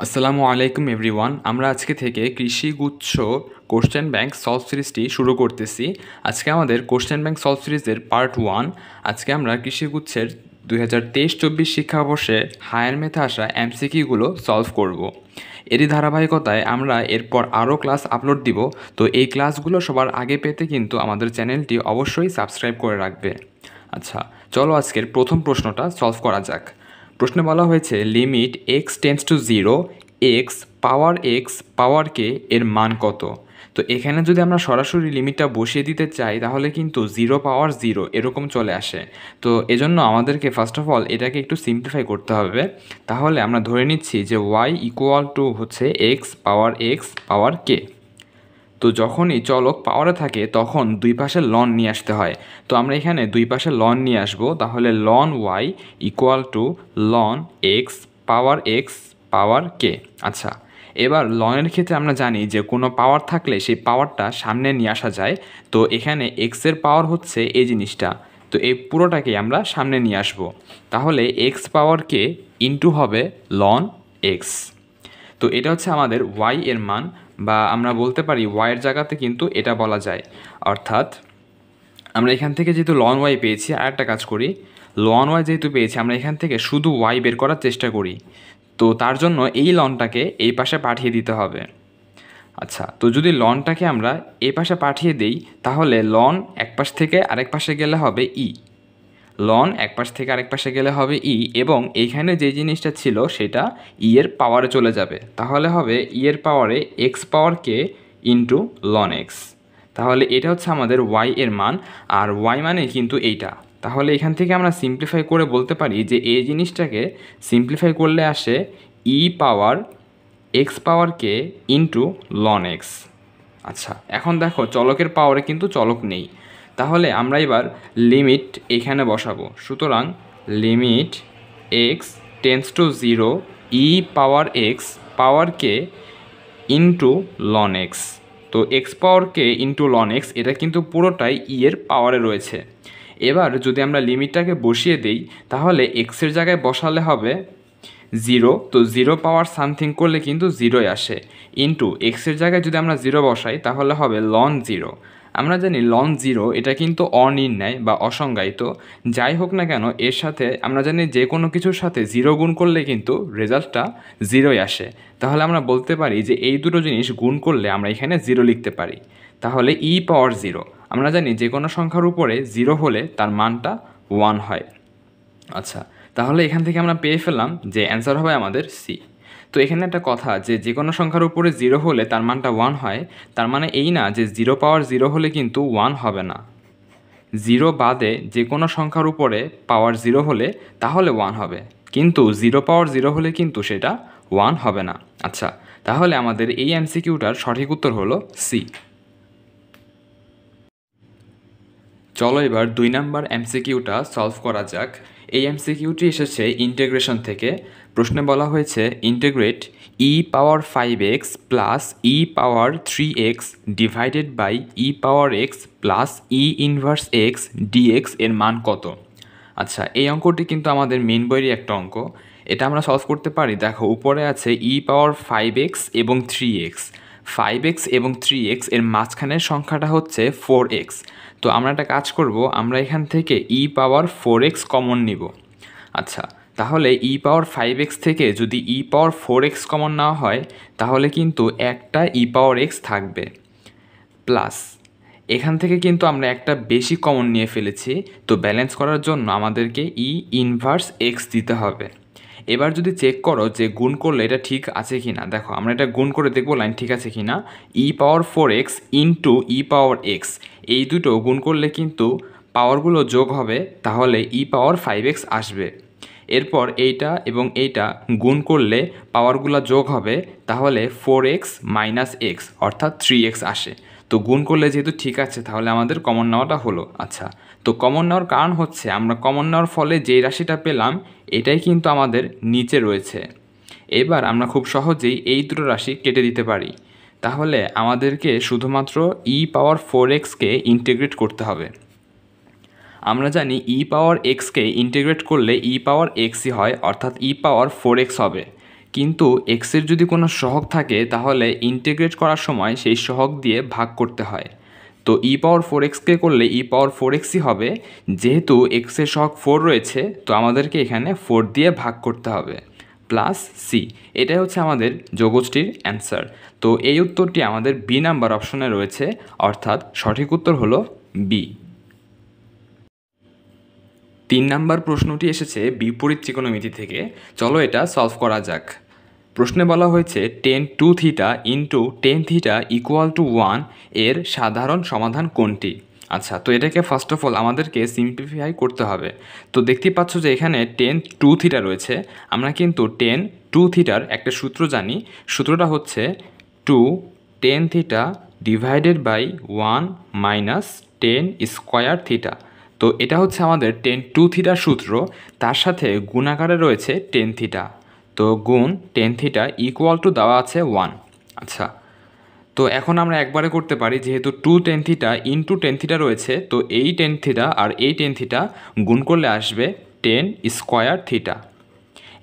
আসসালামু আলাইকুম এভরিওয়ান। আমরা আজকে থেকে কৃষিগুচ্ছ কোশ্চেন ব্যাংক সলভ সিরিজটি শুরু করতেছি। আজকে আমাদের কোশ্চেন ব্যাংক সলভ সিরিজের পার্ট 1। আজকে আমরা কৃষিগুচ্ছের 2023-24 শিক্ষাবর্ষে হায়ার ম্যাথে আসা এমসিকিউগুলো সলভ করব। এরই ধারাবাহিকতায় আমরা এরপর আরও ক্লাস আপলোড দিব। তো এই ক্লাসগুলো সবার আগে পেতে কিন্তু আমাদের চ্যানেলটি অবশ্যই সাবস্ক্রাইব করে রাখবে। আচ্ছা, চলো আজকের প্রথম প্রশ্নটা সলভ করা যাক। প্রশ্নে বলা হয়েছে limit x tends to 0 x power k এর মান কত। তো এখানে যদি আমরা সরাসরি লিমিটটা বসিয়ে দিতে চাই তাহলে কিন্তু 0 পাওয়ার 0 এরকম চলে আসে। তো এজন্য আমাদেরকে ফার্স্ট অফ অল এটাকে একটু সিম্পলিফাই করতে হবে। তাহলে আমরা ধরে নিচ্ছি যে y ইকুয়াল টু হচ্ছে এক্স পাওয়ার কে। তো যখনই চলক পাওয়ারে থাকে তখন দুই পাশে লন নিয়ে আসতে হয়। তো আমরা এখানে দুই পাশে লন নিয়ে আসবো। তাহলে ln y equal to ln x power k. আচ্ছা, এবার লনের ক্ষেত্রে আমরা জানি যে কোনো পাওয়ার থাকলে সেই পাওয়ারটা সামনে নিয়ে আসা যায়। তো এখানে এক্সের পাওয়ার হচ্ছে এই জিনিসটা, তো এই পুরোটাকে আমরা সামনে নিয়ে আসবো। তাহলে এক্স পাওয়ার কে ইন্টু হবে লন এক্স। তো এটা হচ্ছে আমাদের y এর মান, বা আমরা বলতে পারি y এর জায়গাতে কিন্তু এটা বলা যায়। অর্থাৎ আমরা এখান থেকে যেহেতু লন y পেয়েছি, আর একটা কাজ করি, লন y যেহেতু পেয়েছি আমরা এখান থেকে শুধু y বের করার চেষ্টা করি। তো তার জন্য এই লনটাকে এই পাশে পাঠিয়ে দিতে হবে। আচ্ছা, তো যদি লনটাকে আমরা এই পাশে পাঠিয়ে দেই তাহলে লন এক পাশ থেকে আরেক পাশে গেলে হবে ই, লন এক পাশ থেকে আরেক পাশে গেলে হবে ই, এবং এইখানে যে জিনিসটা ছিল সেটা ই এর পাওয়ারে চলে যাবে। তাহলে হবে ই এর পাওয়ারে এক্স পাওয়ার কে ইন্টু লন এক্স। তাহলে এটা হচ্ছে আমাদের ওয়াই এর মান, আর ওয়াই মানে কিন্তু এইটা। তাহলে এখান থেকে আমরা সিম্পলিফাই করে বলতে পারি যে এই জিনিসটাকে সিম্পলিফাই করলে আসে ই পাওয়ার এক্স পাওয়ার কে ইন্টু লন এক্স। আচ্ছা, এখন দেখো চলকের পাওয়ারে কিন্তু চলক নেই। তাহলে আমরা এবার লিমিট এখানে বসাবো। সুতরাং limit x tends to 0 E power K into loan x. তো এক্স পাওয়ার কে ইন্টু লন এক্স এটা কিন্তু পুরোটাই ই এর পাওয়ারে রয়েছে। এবার যদি আমরা লিমিটটাকে বসিয়ে দেই তাহলে এক্সের জায়গায় বসালে হবে 0, তো 0 পাওয়ার সামথিং করলে কিন্তু 0ই আসে, ইন্টু এক্সের জায়গায় যদি আমরা 0 বসাই তাহলে হবে লন 0। আমরা জানি লন 0 এটা কিন্তু অনির্ণয় বা অসংজ্ঞায়িত। যাই হোক না কেন এর সাথে আমরা জানি যে কোনো কিছুর সাথে 0 গুণ করলে কিন্তু রেজাল্টটা 0ই আসে। তাহলে আমরা বলতে পারি যে এই দুটো জিনিস গুণ করলে আমরা এখানে 0 লিখতে পারি। তাহলে ই পাওয়ার 0, আমরা জানি যে কোনো সংখ্যার উপরে 0 হলে তার মানটা 1 হয়। আচ্ছা, তাহলে এখান থেকে আমরা পেয়ে ফেললাম যে অ্যান্সার হবে আমাদের সি। তো এখানে একটা কথা, যে কোনো সংখ্যার উপরে 0 হলে তার মানটা 1 হয়, তার মানে এই না যে 0 পাওয়ার 0 হলে কিন্তু 1 হবে না। 0 বাদে যে কোনো সংখ্যার উপরে পাওয়ার 0 হলে তাহলে 1 হবে, কিন্তু 0 পাওয়ার 0 হলে কিন্তু সেটা 1 হবে না। আচ্ছা, তাহলে আমাদের এই এমসিকিউটার সঠিক উত্তর হলো সি। চলো এবার 2 নাম্বার এমসিকিউটা সলভ করা যাক। এই এমসিকিউটি এসেছে ইন্টিগ্রেশন থেকে। প্রশ্নে বলা হয়েছে integrate e power 5x plus e power 3x divided by e power x plus e inverse x dx এর মান কত। আচ্ছা, এই অঙ্কটি কিন্তু আমাদের মেন বইয়েরই একটা অঙ্ক। এটা আমরা সলভ করতে পারি। দেখো উপরে আছে ই পাওয়ার 5x এবং 3x। 5x এবং 3x এর মাঝখানের সংখ্যাটা হচ্ছে 4x। তো আমরা একটা কাজ করব, আমরা এখান থেকে ই পাওয়ার 4x কমন নিব। আচ্ছা, তাহলে ই পাওয়ার 5x থেকে যদি ই পাওয়ার 4x কমন নেওয়া হয় তাহলে কিন্তু একটা ই পাওয়ার x থাকবে, প্লাস এখান থেকে কিন্তু আমরা একটা বেশি কমন নিয়ে ফেলেছি। তো ব্যালেন্স করার জন্য আমাদেরকে ই ইনভার্স এক্স দিতে হবে। এবার যদি চেক করো যে গুণ করলে এটা ঠিক আছে কি না, দেখো আমরা এটা গুণ করে দেখবো লাইন ঠিক আছে কি না। ই পাওয়ার 4x ইন্টু ই পাওয়ার এক্স, এই দুটো গুণ করলে কিন্তু পাওয়ারগুলো যোগ হবে, তাহলে ই পাওয়ার 5x আসবে। এরপর এইটা এবং এইটা গুণ করলে পাওয়ারগুলো যোগ হবে, তাহলে 4x মাইনাস এক্স অর্থাৎ 3x আসে। তো গুণ করলে যেহেতু ঠিক আছে তাহলে আমাদের কমন নেওয়াটা হলো। আচ্ছা, তো কমন নেওয়ার কারণ হচ্ছে আমরা কমন নেওয়ার ফলে যেই রাশিটা পেলাম এটাই কিন্তু আমাদের নিচে রয়েছে। এবার আমরা খুব সহজেই এই দুটো রাশি কেটে দিতে পারি। তাহলে আমাদেরকে শুধুমাত্র ই পাওয়ার 4xকে ইন্টিগ্রেট করতে হবে। আমরা জানি ই পাওয়ার এক্সকে ইন্টিগ্রেট করলে ই পাওয়ার এক্সই হয়, অর্থাৎ ই পাওয়ার 4x হবে। কিন্তু এক্সের যদি কোনো সহগ থাকে তাহলে ইন্টিগ্রেট করার সময় সেই সহগ দিয়ে ভাগ করতে হয়। তো ই পাওয়ার 4x-কে করলে ই পাওয়ার 4x-ই হবে, যেহেতু এক্সের সহগ 4 রয়েছে তো আমাদেরকে এখানে 4 দিয়ে ভাগ করতে হবে, প্লাস সি। এটাই হচ্ছে আমাদের যোগজটির অ্যান্সার। তো এই উত্তরটি আমাদের বি নাম্বার অপশনে রয়েছে, অর্থাৎ সঠিক উত্তর হলো বি। 3 নাম্বার প্রশ্নটি এসেছে বিপরীত ত্রিকোণমিতি থেকে। চলো এটা সলভ করা যাক। প্রশ্নে বলা হয়েছে tan 2θ into tan θ equal to 1 এর সাধারণ সমাধান কোনটি? আচ্ছা, তো এটাকে ফার্স্ট অফ অল আমাদেরকে সিম্পলিফাই করতে হবে। তো দেখতেই পাচ্ছ যে এখানে tan 2θ রয়েছে। আমরা কিন্তু tan 2θ একটা সূত্র জানি। সূত্রটা হচ্ছে 2 tan θ divided by 1 minus tan square θ। তো এটা হচ্ছে আমাদের tan 2θ সূত্র, তার সাথে গুণাকারে রয়েছে tan θ। তো গুণ tan θ ইকুয়াল টু দেওয়া আছে 1। আচ্ছা, তো এখন আমরা একবারে করতে পারি, যেহেতু 2 tan θ ইন্টু tan θ রয়েছে, তো এই tan θ আর এই tan θ গুণ করলে আসবে tan স্কোয়ার θ।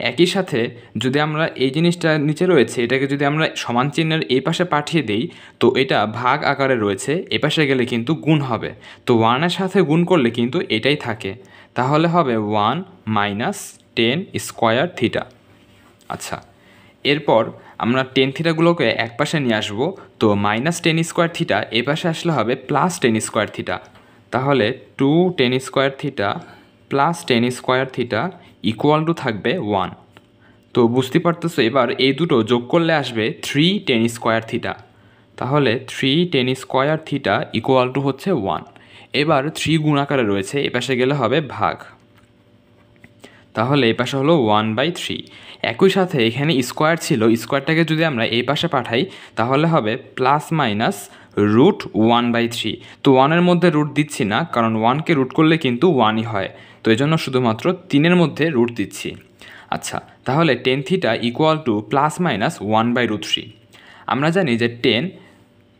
একই সাথে যদি আমরা এই জিনিসটা নিচে রয়েছে এটাকে যদি আমরা সমান চিহ্নের এই পাশে পাঠিয়ে দেই, তো এটা ভাগ আকারে রয়েছে, এ পাশে গেলে কিন্তু গুণ হবে। তো 1-এর সাথে গুণ করলে কিন্তু এটাই থাকে, তাহলে হবে 1 মাইনাস tan স্কোয়ার θ। আচ্ছা, এরপর আমরা tan θগুলোকে এক পাশে নিয়ে আসবো। তো মাইনাস tan স্কোয়ার θ এ পাশে আসলে হবে প্লাস tan স্কোয়ার θ। তাহলে 2 tan square θ plus tan square θ equal to থাকবে 1। তো বুঝতে পারতেছো, এবার এই দুটো যোগ করলে আসবে 3 tan স্কোয়ার θ। তাহলে 3 tan স্কোয়ার θ ইকুয়াল টু হচ্ছে 1। এবার 3 গুণাকারে রয়েছে, এ পাশে গেলে হবে ভাগ, তাহলে এই পাশে হলো 1/3। একই সাথে এখানে স্কোয়ার ছিল, স্কোয়ারটাকে যদি আমরা এই পাশে পাঠাই তাহলে হবে প্লাস মাইনাস রুট 1/3। তো 1-এর মধ্যে রুট দিচ্ছি না, কারণ 1কে রুট করলে কিন্তু 1ই হয়, তো এই জন্য শুধুমাত্র 3-এর মধ্যে রুট দিচ্ছি। আচ্ছা, তাহলে tan θ equal to plus minus 1/√3। আমরা জানি যে tan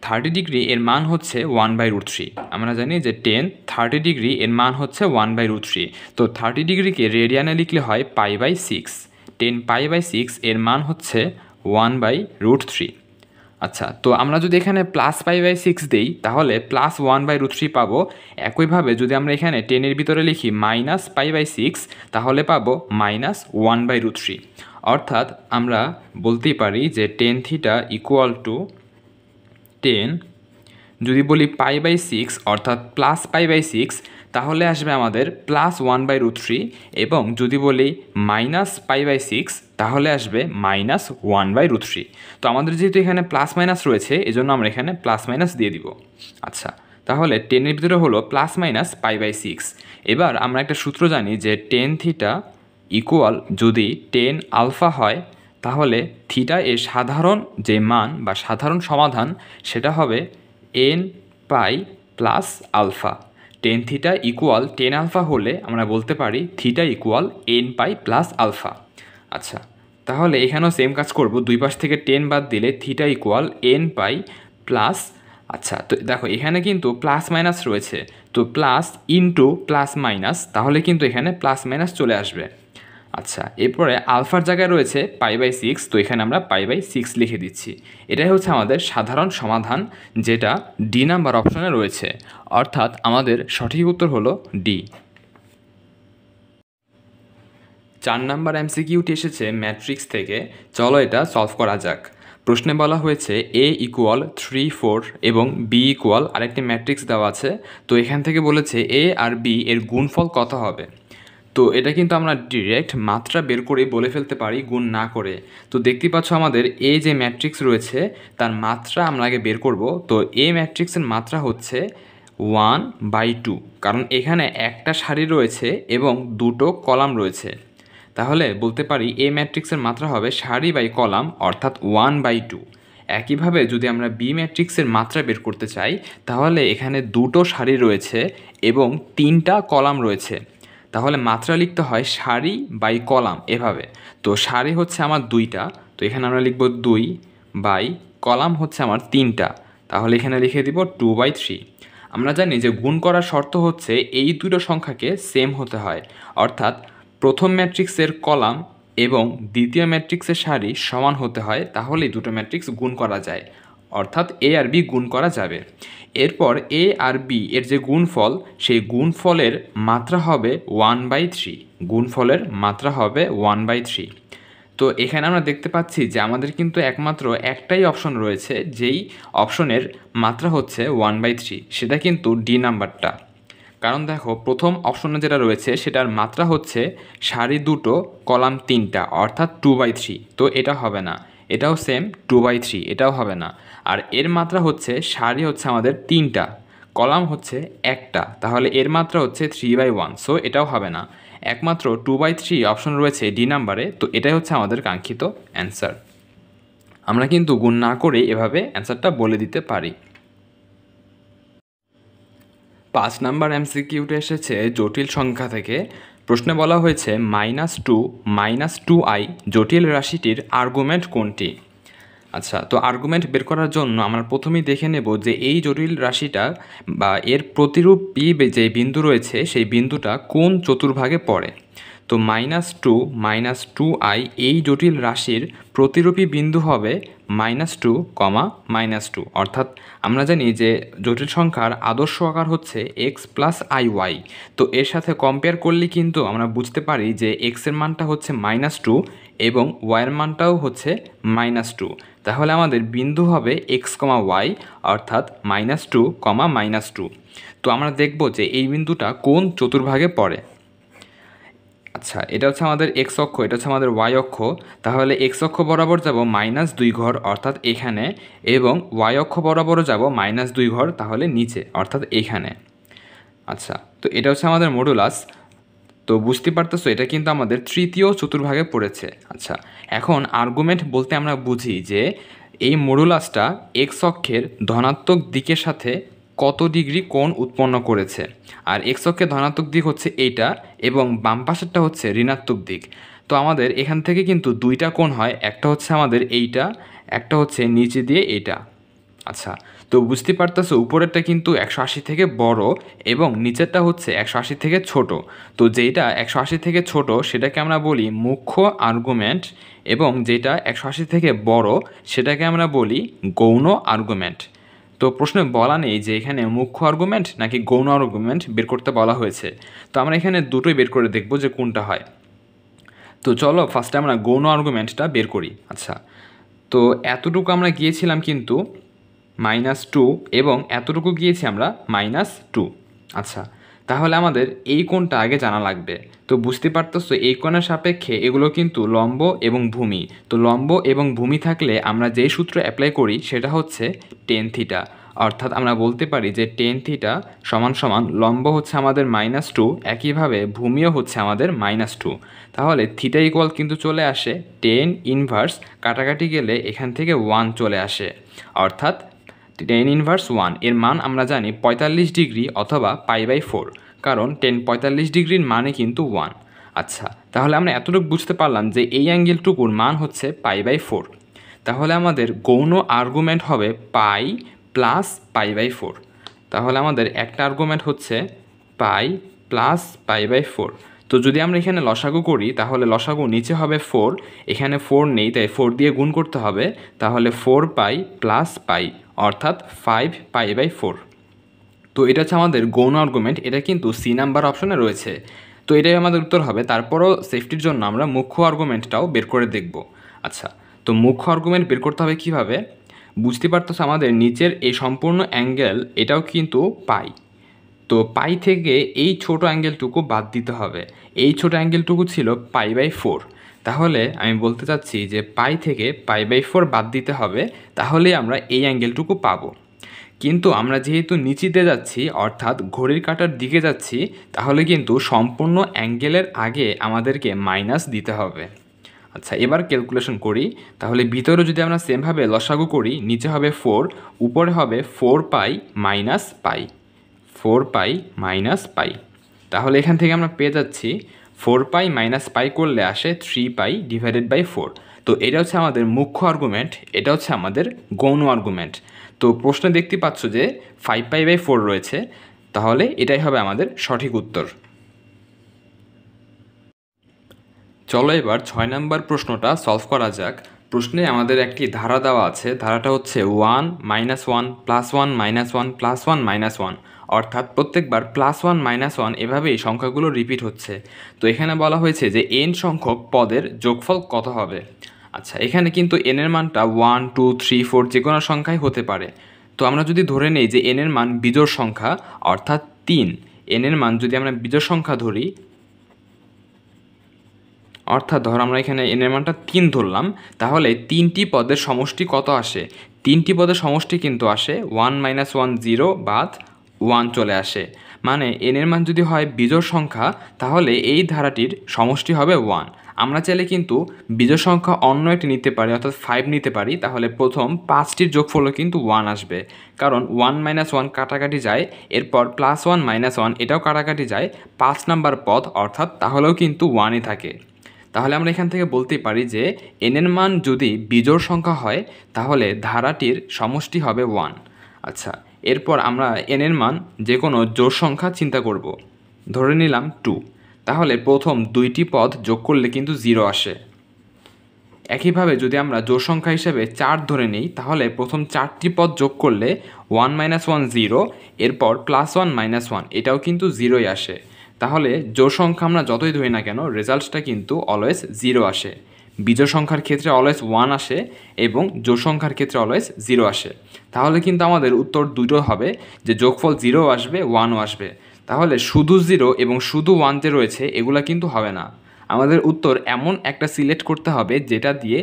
30 ডিগ্রি এর মান হচ্ছে 1/√3। আমরা জানি যে tan 30 ডিগ্রি এর মান হচ্ছে 1/√3। তো 30 ডিগ্রিকে রেডিয়ানে লিখলে হয় π/6। tan π/6 এর মান হচ্ছে 1/√3। আচ্ছা, তো আমরা যদি এখানে প্লাস π/6 দেই তাহলে প্লাস 1/√3 পাবো। একইভাবে যদি আমরা এখানে 10-এর ভিতরে লিখি মাইনাস π/6 তাহলে পাবো মাইনাস 1/√3। অর্থাৎ আমরা বলতেই পারি যে tan θ ইকুয়াল টু 10, যদি বলি π/6 অর্থাৎ প্লাস π/6 তাহলে আসবে আমাদের প্লাস 1/√3, এবং যদি বলি মাইনাস π/6 তাহলে আসবে মাইনাস 1/√3। তো আমাদের যেহেতু এখানে প্লাস মাইনাস রয়েছে এজন্য আমরা এখানে প্লাস মাইনাস দিয়ে দিব। আচ্ছা, তাহলে 10-এর ভিতরে হলো প্লাস মাইনাস π/6। এবার আমরা একটা সূত্র জানি যে tan θ ইকুয়াল যদি tan আলফা হয় তাহলে থিটা এর সাধারণ যে মান বা সাধারণ সমাধান সেটা হবে n pi plus alpha. tan θ equal tan alpha হলে আমরা বলতে পারি theta equal n pi plus alpha. আচ্ছা, তাহলে এখানেও সেম কাজ করব, দুই পাশ থেকে 10 বাদ দিলে theta equal n pi plus. আচ্ছা, তো দেখো এখানে কিন্তু প্লাস মাইনাস রয়েছে, তো প্লাস ইন্টু প্লাস মাইনাস, তাহলে কিন্তু এখানে প্লাস মাইনাস চলে আসবে। আচ্ছা, এরপরে আলফার জায়গায় রয়েছে π/6, তো এখানে আমরা π/6 লিখে দিচ্ছি। এটাই হচ্ছে আমাদের সাধারণ সমাধান, যেটা ডি নাম্বার অপশনে রয়েছে, অর্থাৎ আমাদের সঠিক উত্তর হলো ডি। 4 নাম্বার এমসিকিউটি এসেছে ম্যাট্রিক্স থেকে। চলো এটা সলভ করা যাক। প্রশ্নে বলা হয়েছে a ইকুয়াল 3, 4 এবং b ইকুয়াল আরেকটি ম্যাট্রিক্স দেওয়া আছে। তো এখান থেকে বলেছে a আর b এর গুণফল কত হবে। তো এটা কিন্তু আমরা ডিরেক্ট মাত্রা বের করে বলে ফেলতে পারি গুণ না করে। তো দেখতে পাচ্ছ আমাদের এ যে ম্যাট্রিক্স রয়েছে তার মাত্রা আমরা আগে বের করব। তো এ ম্যাট্রিক্সের মাত্রা হচ্ছে 1/2, কারণ এখানে একটা সারি রয়েছে এবং দুটো কলাম রয়েছে। তাহলে বলতে পারি এ ম্যাট্রিক্সের মাত্রা হবে সারি বাই কলাম, অর্থাৎ 1/2। একইভাবে যদি আমরা বি ম্যাট্রিক্সের মাত্রা বের করতে চাই তাহলে এখানে দুটো সারি রয়েছে এবং 3টা কলাম রয়েছে, তাহলে মাত্রা লিখতে হয় সারি বাই কলাম এভাবে। তো সারি হচ্ছে আমার 2টা, তো এখানে আমরা লিখব 2 বাই কলাম হচ্ছে আমার 3টা, তাহলে এখানে লিখে দিব 2/3। আমরা জানি যে গুণ করার শর্ত হচ্ছে এই দুটো সংখ্যাকে সেম হতে হয়, অর্থাৎ প্রথম ম্যাট্রিক্সের কলাম এবং দ্বিতীয় ম্যাট্রিক্সের সারি সমান হতে হয়, তাহলেই দুটো ম্যাট্রিক্স গুণ করা যায়, অর্থাৎ এ আর বি গুণ করা যাবে। এরপর এ আর বি এর যে গুণফল, সেই গুণফলের মাত্রা হবে 1/3, গুণফলের মাত্রা হবে 1/3। তো এখানে আমরা দেখতে পাচ্ছি যে আমাদের কিন্তু একমাত্র একটাই অপশন রয়েছে, যেই অপশনের মাত্রা হচ্ছে 1/3, সেটা কিন্তু ডি নাম্বারটা। কারণ দেখো, প্রথম অপশনে যেটা রয়েছে সেটার মাত্রা হচ্ছে সারি দুটো কলাম তিনটা, অর্থাৎ 2/3, তো এটা হবে না। এটাও সেম 2/3, এটাও হবে না। আর এর মাত্রা হচ্ছে সারি হচ্ছে আমাদের তিনটা, কলাম হচ্ছে একটা, তাহলে এর মাত্রা হচ্ছে 3/1, সো এটাও হবে না। একমাত্র 2/3 অপশন রয়েছে ডি নাম্বারে, তো এটাই হচ্ছে আমাদের কাঙ্ক্ষিত অ্যান্সার। আমরা কিন্তু গুণ না করে এভাবে অ্যান্সারটা বলে দিতে পারি। 5 নাম্বার এমসিকিউতে এসেছে জটিল সংখ্যা থেকে। প্রশ্নে বলা হয়েছে -2 -2i জটিল রাশিটির আর্গুমেন্ট কোনটি? আচ্ছা, তো আর্গুমেন্ট বের করার জন্য আমরা প্রথমেই দেখে নেব যে এই জটিল রাশিটা বা এর প্রতিরূপ পি যে বিন্দু রয়েছে সেই বিন্দুটা কোন চতুর্ভাগে পড়ে। তো -2 -2i এই জটিল রাশির প্রতিরূপী বিন্দু হবে -2, -2, অর্থাৎ আমরা জানি যে জটিল সংখ্যার আদর্শ আকার হচ্ছে x + iy। তো এর সাথে কম্পেয়ার করলে কিন্তু আমরা বুঝতে পারি যে x এর মানটা হচ্ছে -2 এবং y এর মানটাও হচ্ছে -2, তাহলে আমাদের বিন্দু হবে x, y, অর্থাৎ -2, -2। তো আমরা দেখব যে এই বিন্দুটা কোন চতুর্ভাগে পড়ে। আচ্ছা, এটা হচ্ছে আমাদের এক্স অক্ষ, এটা হচ্ছে আমাদের ওয়াই অক্ষ। তাহলে এক্স অক্ষ বরাবর যাব -2 ঘর, অর্থাৎ এখানে, এবং ওয়াই অক্ষ বরাবরও যাব -2 ঘর, তাহলে নিচে, অর্থাৎ এইখানে। আচ্ছা, তো এটা হচ্ছে আমাদের মডুলাস। তো বুঝতে পারতেছো এটা কিন্তু আমাদের তৃতীয় চতুর্ভাগে পড়েছে। আচ্ছা, এখন আর্গুমেন্ট বলতে আমরা বুঝি যে এই মডুলাসটা এক্স অক্ষের ধনাত্মক দিকের সাথে কত ডিগ্রি কোণ উৎপন্ন করেছে। আর এক্স অক্ষের ধনাত্মক দিক হচ্ছে এইটা এবং বাম পাশেরটা হচ্ছে ঋণাত্মক দিক। তো আমাদের এখান থেকে কিন্তু দুইটা কোণ হয়, একটা হচ্ছে আমাদের এইটা, একটা হচ্ছে নিচে দিয়ে এইটা। আচ্ছা, তো বুঝতে পারতেছো উপরেরটা কিন্তু 180 থেকে বড় এবং নিচেরটা হচ্ছে 180 থেকে ছোট। তো যেটা 180 থেকে ছোট সেটাকে আমরা বলি মুখ্য আর্গুমেন্ট, এবং যেটা 180 থেকে বড় সেটাকে আমরা বলি গৌণ আর্গুমেন্ট। তো প্রশ্নে বলা নেই যে এখানে মুখ্য আর্গুমেন্ট নাকি গৌণ আর্গুমেন্ট বের করতে বলা হয়েছে। তো আমরা এখানে দুটোই বের করে দেখব যে কোনটা হয়। তো চলো ফার্স্টে আমরা গৌণ আর্গুমেন্টটা বের করি। আচ্ছা, তো এতটুকু আমরা গিয়েছিলাম কিন্তু -2 এবং এতটুকু গিয়েছি আমরা -2। আচ্ছা, তাহলে আমাদের এই কোণটা আগে জানা লাগবে। তো বুঝতে পারতেছো এই কোণের সাপেক্ষে এগুলো কিন্তু লম্ব এবং ভূমি। তো লম্ব এবং ভূমি থাকলে আমরা যেই সূত্র অ্যাপ্লাই করি সেটা হচ্ছে tan থিটা, অর্থাৎ আমরা বলতে পারি যে tan থিটা = লম্ব হচ্ছে আমাদের -2, একইভাবে ভূমিও হচ্ছে আমাদের -2। তাহলে থিটা ইকুয়াল কিন্তু চলে আসে tan ইনভার্স, কাটাকাটি গেলে এখান থেকে 1 চলে আসে, অর্থাৎ tan ইনভার্স 1 এর মান আমরা জানি 45 ডিগ্রি অথবা π/4, কারণ tan 45 ডিগ্রির মানে কিন্তু 1। আচ্ছা, তাহলে আমরা এতটুকু বুঝতে পারলাম যে এই অ্যাঙ্গেলটুকুর মান হচ্ছে π/4। তাহলে আমাদের গৌণ আর্গুমেন্ট হবে π + π/4। তাহলে আমাদের একটা আর্গুমেন্ট হচ্ছে π + π/4। তো যদি আমরা এখানে লসাগু করি তাহলে লসাগু নিচে হবে 4, এখানে 4 নেই তাই 4 দিয়ে গুণ করতে হবে, তাহলে 4π + π, অর্থাৎ 5π/4। তো এটা হচ্ছে আমাদের গৌণ আর্গুমেন্ট, এটা কিন্তু সি নাম্বার অপশনে রয়েছে। তো এটাই আমাদের উত্তর হবে। তারপরও সেফটির জন্য আমরা মুখ্য আর্গুমেন্টটাও বের করে দেখব। আচ্ছা, তো মুখ্য আর্গুমেন্ট বের করতে হবে কিভাবে? বুঝতে পারতেছ আমাদের নিচের এই সম্পূর্ণ অ্যাঙ্গেল এটাও কিন্তু পাই। তো পাই থেকে এই ছোট অ্যাঙ্গেলটুকু বাদ দিতে হবে। এই ছোট অ্যাঙ্গেলটুকু ছিল π/4। তাহলে আমি বলতে চাচ্ছি যে পাই থেকে π/4 বাদ দিতে হবে, তাহলেই আমরা এই অ্যাঙ্গেলটুকু পাবো। কিন্তু আমরা যেহেতু নিচেতে যাচ্ছি, অর্থাৎ ঘড়ির কাঁটার দিকে যাচ্ছি, তাহলে কিন্তু সম্পূর্ণ অ্যাঙ্গেলের আগে আমাদেরকে মাইনাস দিতে হবে। আচ্ছা, এবার ক্যালকুলেশন করি। তাহলে ভিতরে যদি আমরা সেমভাবে লসাগু করি, নিচে হবে 4, উপরে হবে 4π - π, 4π - π। তাহলে এখান থেকে আমরা পেয়ে যাচ্ছি 4π - π করলে আসে 3π/4। তো এটা হচ্ছে আমাদের মুখ্য আর্গুমেন্ট, এটা হচ্ছে আমাদের গৌণ আর্গুমেন্ট। তো প্রশ্নে দেখতে পাচ্ছ যে 5π/4 রয়েছে, তাহলে এটাই হবে আমাদের সঠিক উত্তর। চলো এবার 6 নম্বর প্রশ্নটা সলভ করা যাক। প্রশ্নে আমাদের একটি ধারা দেওয়া আছে, ধারাটা হচ্ছে 1 -1 +1 -1 +1 -1, অর্থাৎ প্রত্যেকবার +1 -1 এভাবেই সংখ্যাগুলো রিপিট হচ্ছে। তো এখানে বলা হয়েছে যে n সংখ্যক পদের যোগফল কত হবে। আচ্ছা, এখানে কিন্তু n এর মানটা 1 2 3 4 যে কোনো সংখ্যাই হতে পারে। তো আমরা যদি ধরে নেই যে n এর মান বিজোড় সংখ্যা অর্থাৎ 3, n এর মান যদি আমরা বিজোড় সংখ্যা ধরি, অর্থাৎ ধর আমরা এখানে n এর মানটা 3 ধরলাম, তাহলে 3টি পদের সমষ্টি কত আসে? 3টি পদের সমষ্টি কিন্তু আসে 1 -1 0 বাদ 1 চলে আসে। মানে n এর মান যদি হয় বিজোড় সংখ্যা, তাহলে এই ধারাটির সমষ্টি হবে 1। আমরা চাইলে কিন্তু বিজোড় সংখ্যা অন্য একটি নিতে পারি, অর্থাৎ 5 নিতে পারি। তাহলে প্রথম 5টির যোগফলও কিন্তু 1 আসবে, কারণ 1 -1 কাটাকাটি যায়, এরপর +1 -1 এটাও কাটাকাটি যায়, 5 নাম্বার পদ অর্থাৎ তাহলেও কিন্তু 1ই থাকে। তাহলে আমরা এখান থেকে বলতে পারি যে n এর মান যদি বিজোড় সংখ্যা হয়, তাহলে ধারাটির সমষ্টি হবে 1। আচ্ছা, এরপর আমরা n এর মান যে কোনো জোড় সংখ্যা চিন্তা করব। ধরে নিলাম 2, তাহলে প্রথম 2টি পদ যোগ করলে কিন্তু 0 আসে। একইভাবে যদি আমরা জোড় সংখ্যা হিসেবে 4 ধরে নিই, তাহলে প্রথম 4টি পদ যোগ করলে 1 -1 0, এরপর +1 -1 এটাও কিন্তু 0ই আসে। তাহলে জোড় সংখ্যা আমরা যতই ধরি না কেন, রেজাল্টটা কিন্তু অলওয়েজ 0 আসে। বিজোড় সংখ্যার ক্ষেত্রে অলওয়েজ 1 আসে এবং জোড় সংখ্যার ক্ষেত্রে অলওয়েজ 0 আসে। তাহলে কিন্তু আমাদের উত্তর দুটো হবে, যে যোগফল 0 আসবে, 1ও আসবে। তাহলে শুধু 0 এবং শুধু 1 যে রয়েছে এগুলা কিন্তু হবে না। আমাদের উত্তর এমন একটা সিলেক্ট করতে হবে যেটা দিয়ে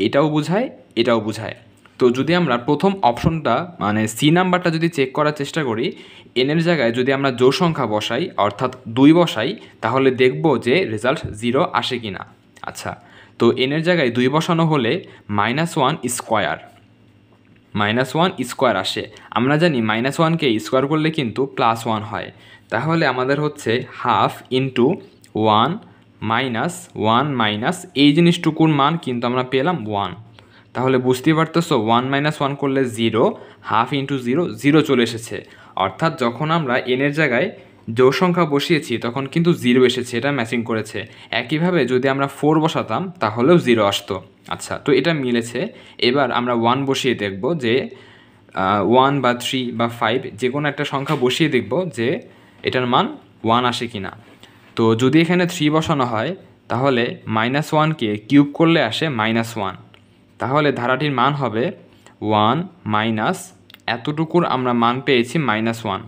এটাও বোঝায় এটাও বোঝায়। তো যদি আমরা প্রথম অপশনটা মানে সি নাম্বারটা যদি চেক করার চেষ্টা করি, n এর জায়গায় যদি আমরা জোড় সংখ্যা বসাই অর্থাৎ 2 বসাই, তাহলে দেখব যে রেজাল্ট 0 আসে কি না। আচ্ছা, তো n এর জায়গায় 2 বসানো হলে -1 স্কোয়ার আসে। আমরা জানি -1কে স্কোয়ার করলে কিন্তু +1 হয়। তাহলে আমাদের হচ্ছে 1/2 × 1 - 1 এই জিনিসটুকুর মান কিন্তু আমরা পেলাম 1। তাহলে বুঝতেই পারতেছো 1 - 1 করলে 0, 1/2 × 0 0 চলে এসেছে। অর্থাৎ যখন আমরা n এর জায়গায় জোড় সংখ্যা বসিয়েছি তখন কিন্তু 0 এসেছে, এটা ম্যাচিং করেছে। একইভাবে যদি আমরা 4 বসাতাম তাহলেও 0 আসতো। আচ্ছা, তো এটা মিলেছে। এবার আমরা 1 বসিয়ে দেখব যে 1 বা 3 বা 5 যে কোনো একটা সংখ্যা বসিয়ে দেখব যে এটার মান 1 আসে কি না। তো যদি এখানে 3 বসানো হয়, তাহলে -1কে কিউব করলে আসে -1। তাহলে ধারাটির মান হবে 1 মাইনাস এতটুকুর আমরা মান পেয়েছি -1।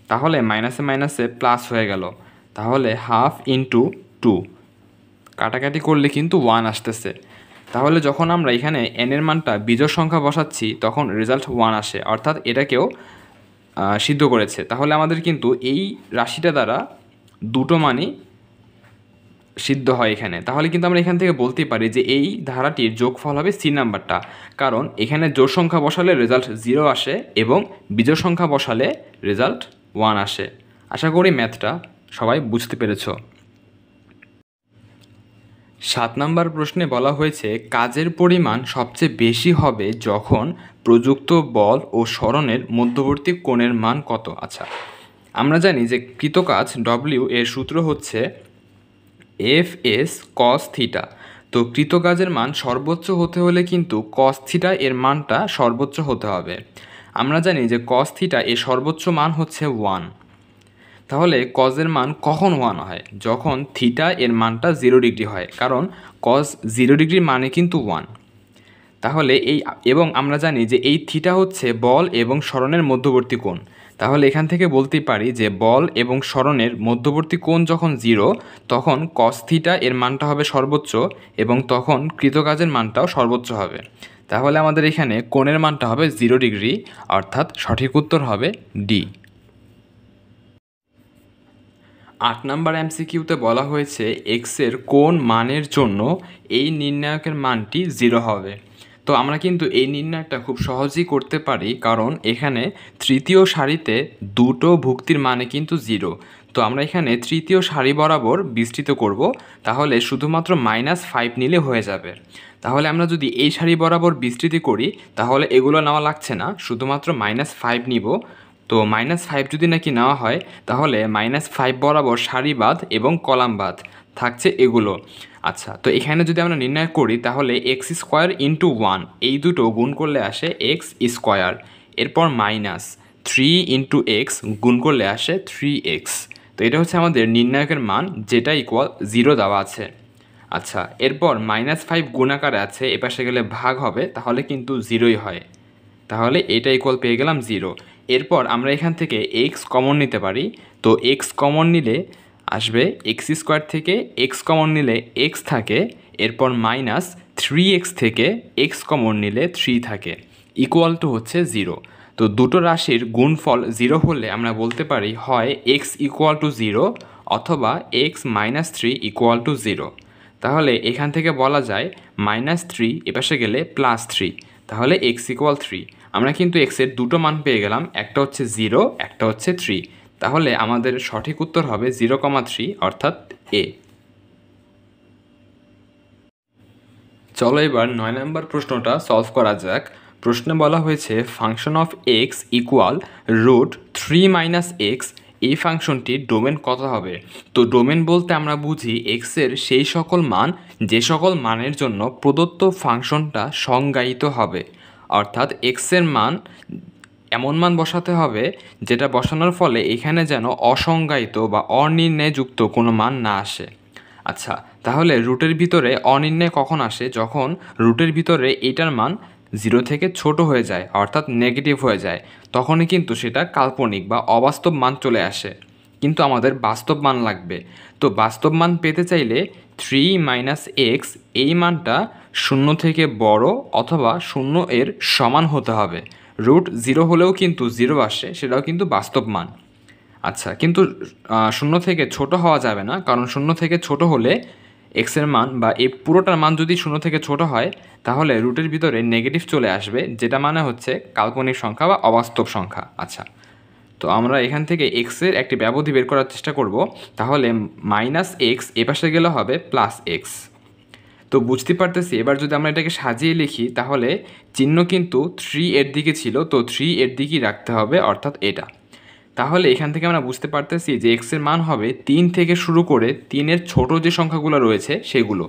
তাহলে মাইনাসে মাইনাসে প্লাস হয়ে গেল। তাহলে 1/2 × 2 কাটাকাটি করলে কিন্তু 1 আসতেছে। তাহলে যখন আমরা এখানে n এর মানটা বিজোড় সংখ্যা বসাচ্ছি তখন রেজাল্ট 1 আসে, অর্থাৎ এটাকেও সিদ্ধ করেছে। তাহলে আমাদের কিন্তু এই রাশিটা দ্বারা দুটো মানই সিদ্ধ হয় এখানে। তাহলে কিন্তু আমরা এখান থেকে বলতেই পারি যে এই ধারাটির যোগফল হবে সি নাম্বারটা, কারণ এখানে জোড় সংখ্যা বসালে রেজাল্ট 0 আসে এবং বিজোড় সংখ্যা বসালে রেজাল্ট 1 আসে। আশা করি ম্যাথটা সবাই বুঝতে পেরেছ। 7 নম্বর প্রশ্নে বলা হয়েছে কাজের পরিমাণ সবচেয়ে বেশি হবে যখন প্রযুক্ত বল ও সরণের মধ্যবর্তী কোণের মান কত। আচ্ছা, আমরা জানি যে কৃতকাজ W এর সূত্র হচ্ছে Fs cos θ। তো কৃতকাজের মান সর্বোচ্চ হতে হলে কিন্তু cos θ এর মানটা সর্বোচ্চ হতে হবে। আমরা জানি যে cos θ এর সর্বোচ্চ মান হচ্ছে 1। তাহলে কজের মান কখন 1 হয়? যখন থিটা এর মানটা 0 ডিগ্রি হয়, কারণ cos 0 ডিগ্রির মানে কিন্তু 1। তাহলে এবং আমরা জানি যে এই থিটা হচ্ছে বল এবং সরণের মধ্যবর্তী কোণ। তাহলে এখান থেকে বলতেই পারি যে বল এবং সরণের মধ্যবর্তী কোণ যখন 0, তখন cos θ এর মানটা হবে সর্বোচ্চ এবং তখন কৃতকাজের মানটাও সর্বোচ্চ হবে। তাহলে আমাদের এখানে কোণের মানটা হবে 0 ডিগ্রি, অর্থাৎ সঠিক উত্তর হবে ডি। 8 নম্বর MCQতে বলা হয়েছে এক্সের কোন মানের জন্য এই নির্ণায়কের মানটি 0 হবে। তো আমরা কিন্তু এই নির্ণয়টা খুব সহজেই করতে পারি, কারণ এখানে তৃতীয় সারিতে দুটো ভুক্তির মানে কিন্তু 0। তো আমরা এখানে তৃতীয় সারি বরাবর বিস্তৃত করব, তাহলে শুধুমাত্র -5 নিলে হয়ে যাবে। তাহলে আমরা যদি এই সারি বরাবর বিস্তৃতি করি তাহলে এগুলো নেওয়া লাগছে না, শুধুমাত্র -5 নিব। তো -5 যদি নাকি নেওয়া হয় তাহলে -5 বরাবর সারি বাদ এবং কলাম বাদ, থাকছে এগুলো। আচ্ছা, তো এখানে যদি আমরা নির্ণয় করি তাহলে এক্স স্কোয়ার ইন্টু 1 এই দুটো গুণ করলে আসে এক্স স্কোয়ার, এরপর মাইনাস 3 ইন্টু এক্স গুণ করলে আসে 3x। তো এটা হচ্ছে আমাদের নির্ণায়কের মান, যেটা ইকুয়াল 0 দেওয়া আছে। আচ্ছা, এরপর -5 গুণাকারে আছে, এপাশে গেলে ভাগ হবে, তাহলে কিন্তু 0ই হয়, তাহলে এটা ইকুয়াল পেয়ে গেলাম 0। এরপর আমরা এখান থেকে x কমন নিতে পারি, তো x কমন নিলে আসবে এক্স স্কোয়ার, থেকে x কমন নিলে x থাকে, এরপর -3x থেকে x কমন নিলে 3 থাকে, ইকুয়াল টু হচ্ছে 0। তো দুটো রাশির গুণফল 0 হলে আমরা বলতে পারি হয় x ইকুয়াল টু 0 অথবা x -3 ইকুয়াল টু 0। তাহলে এখান থেকে বলা যায় -3 এপাশে গেলে +3, তাহলে x ইকুয়াল 3। আমরা কিন্তু x এর দুটো মান পেয়ে গেলাম, একটা হচ্ছে 0, একটা হচ্ছে 3। তাহলে আমাদের সঠিক উত্তর হবে 0,3 অর্থাৎ এ। চলো এবার 9 নম্বর প্রশ্নটা সলভ করা যাক। প্রশ্নে বলা হয়েছে function of x equal √3 - x, এই ফাংশনটির ডোমেন কত হবে? তো ডোমেন বলতে আমরা বুঝি x এর সেই সকল মান যে সকল মানের জন্য প্রদত্ত ফাংশনটা সংজ্ঞায়িত হবে, অর্থাৎ x এর মান এমন মান বসাতে হবে যেটা বসানোর ফলে এখানে যেন অসংজ্ঞায়িত বা অনির্ণয়যুক্ত কোনো মান না আসে। আচ্ছা, তাহলে রুটের ভিতরে অনির্ণয় কখন আসে? যখন রুটের ভিতরে এটার মান 0 থেকে ছোট হয়ে যায়, অর্থাৎ নেগেটিভ হয়ে যায়, তখনই কিন্তু সেটা কাল্পনিক বা অবাস্তব মান চলে আসে। কিন্তু আমাদের বাস্তব মান লাগবে। তো বাস্তব মান পেতে চাইলে 3 - x এই মানটা 0 থেকে বড় অথবা 0 এর সমান হতে হবে। √0 হলেও কিন্তু 0 আসে, সেটাও কিন্তু বাস্তব মান। আচ্ছা, কিন্তু 0 থেকে ছোট হওয়া যাবে না, কারণ 0 থেকে ছোট হলে এক্সের মান বা এই পুরোটার মান যদি 0 থেকে ছোট হয় তাহলে রুটের ভিতরে নেগেটিভ চলে আসবে, যেটা মানে হচ্ছে কাল্পনিক সংখ্যা বা অবাস্তব সংখ্যা। আচ্ছা, তো আমরা এখান থেকে এক্সের একটি ব্যবধি বের করার চেষ্টা করব। তাহলে -x এপাশে গেলে হবে +x। তো বুঝতে পারতেছি, এবার যদি আমরা এটাকে সাজিয়ে লিখি তাহলে চিহ্ন কিন্তু 3 এর দিকে ছিল, তো 3 এর দিকেই রাখতে হবে, অর্থাৎ এটা। তাহলে এখান থেকে আমরা বুঝতে পারতেছি যে x এর মান হবে 3 থেকে শুরু করে 3 এর ছোট যে সংখ্যাগুলো রয়েছে সেগুলো।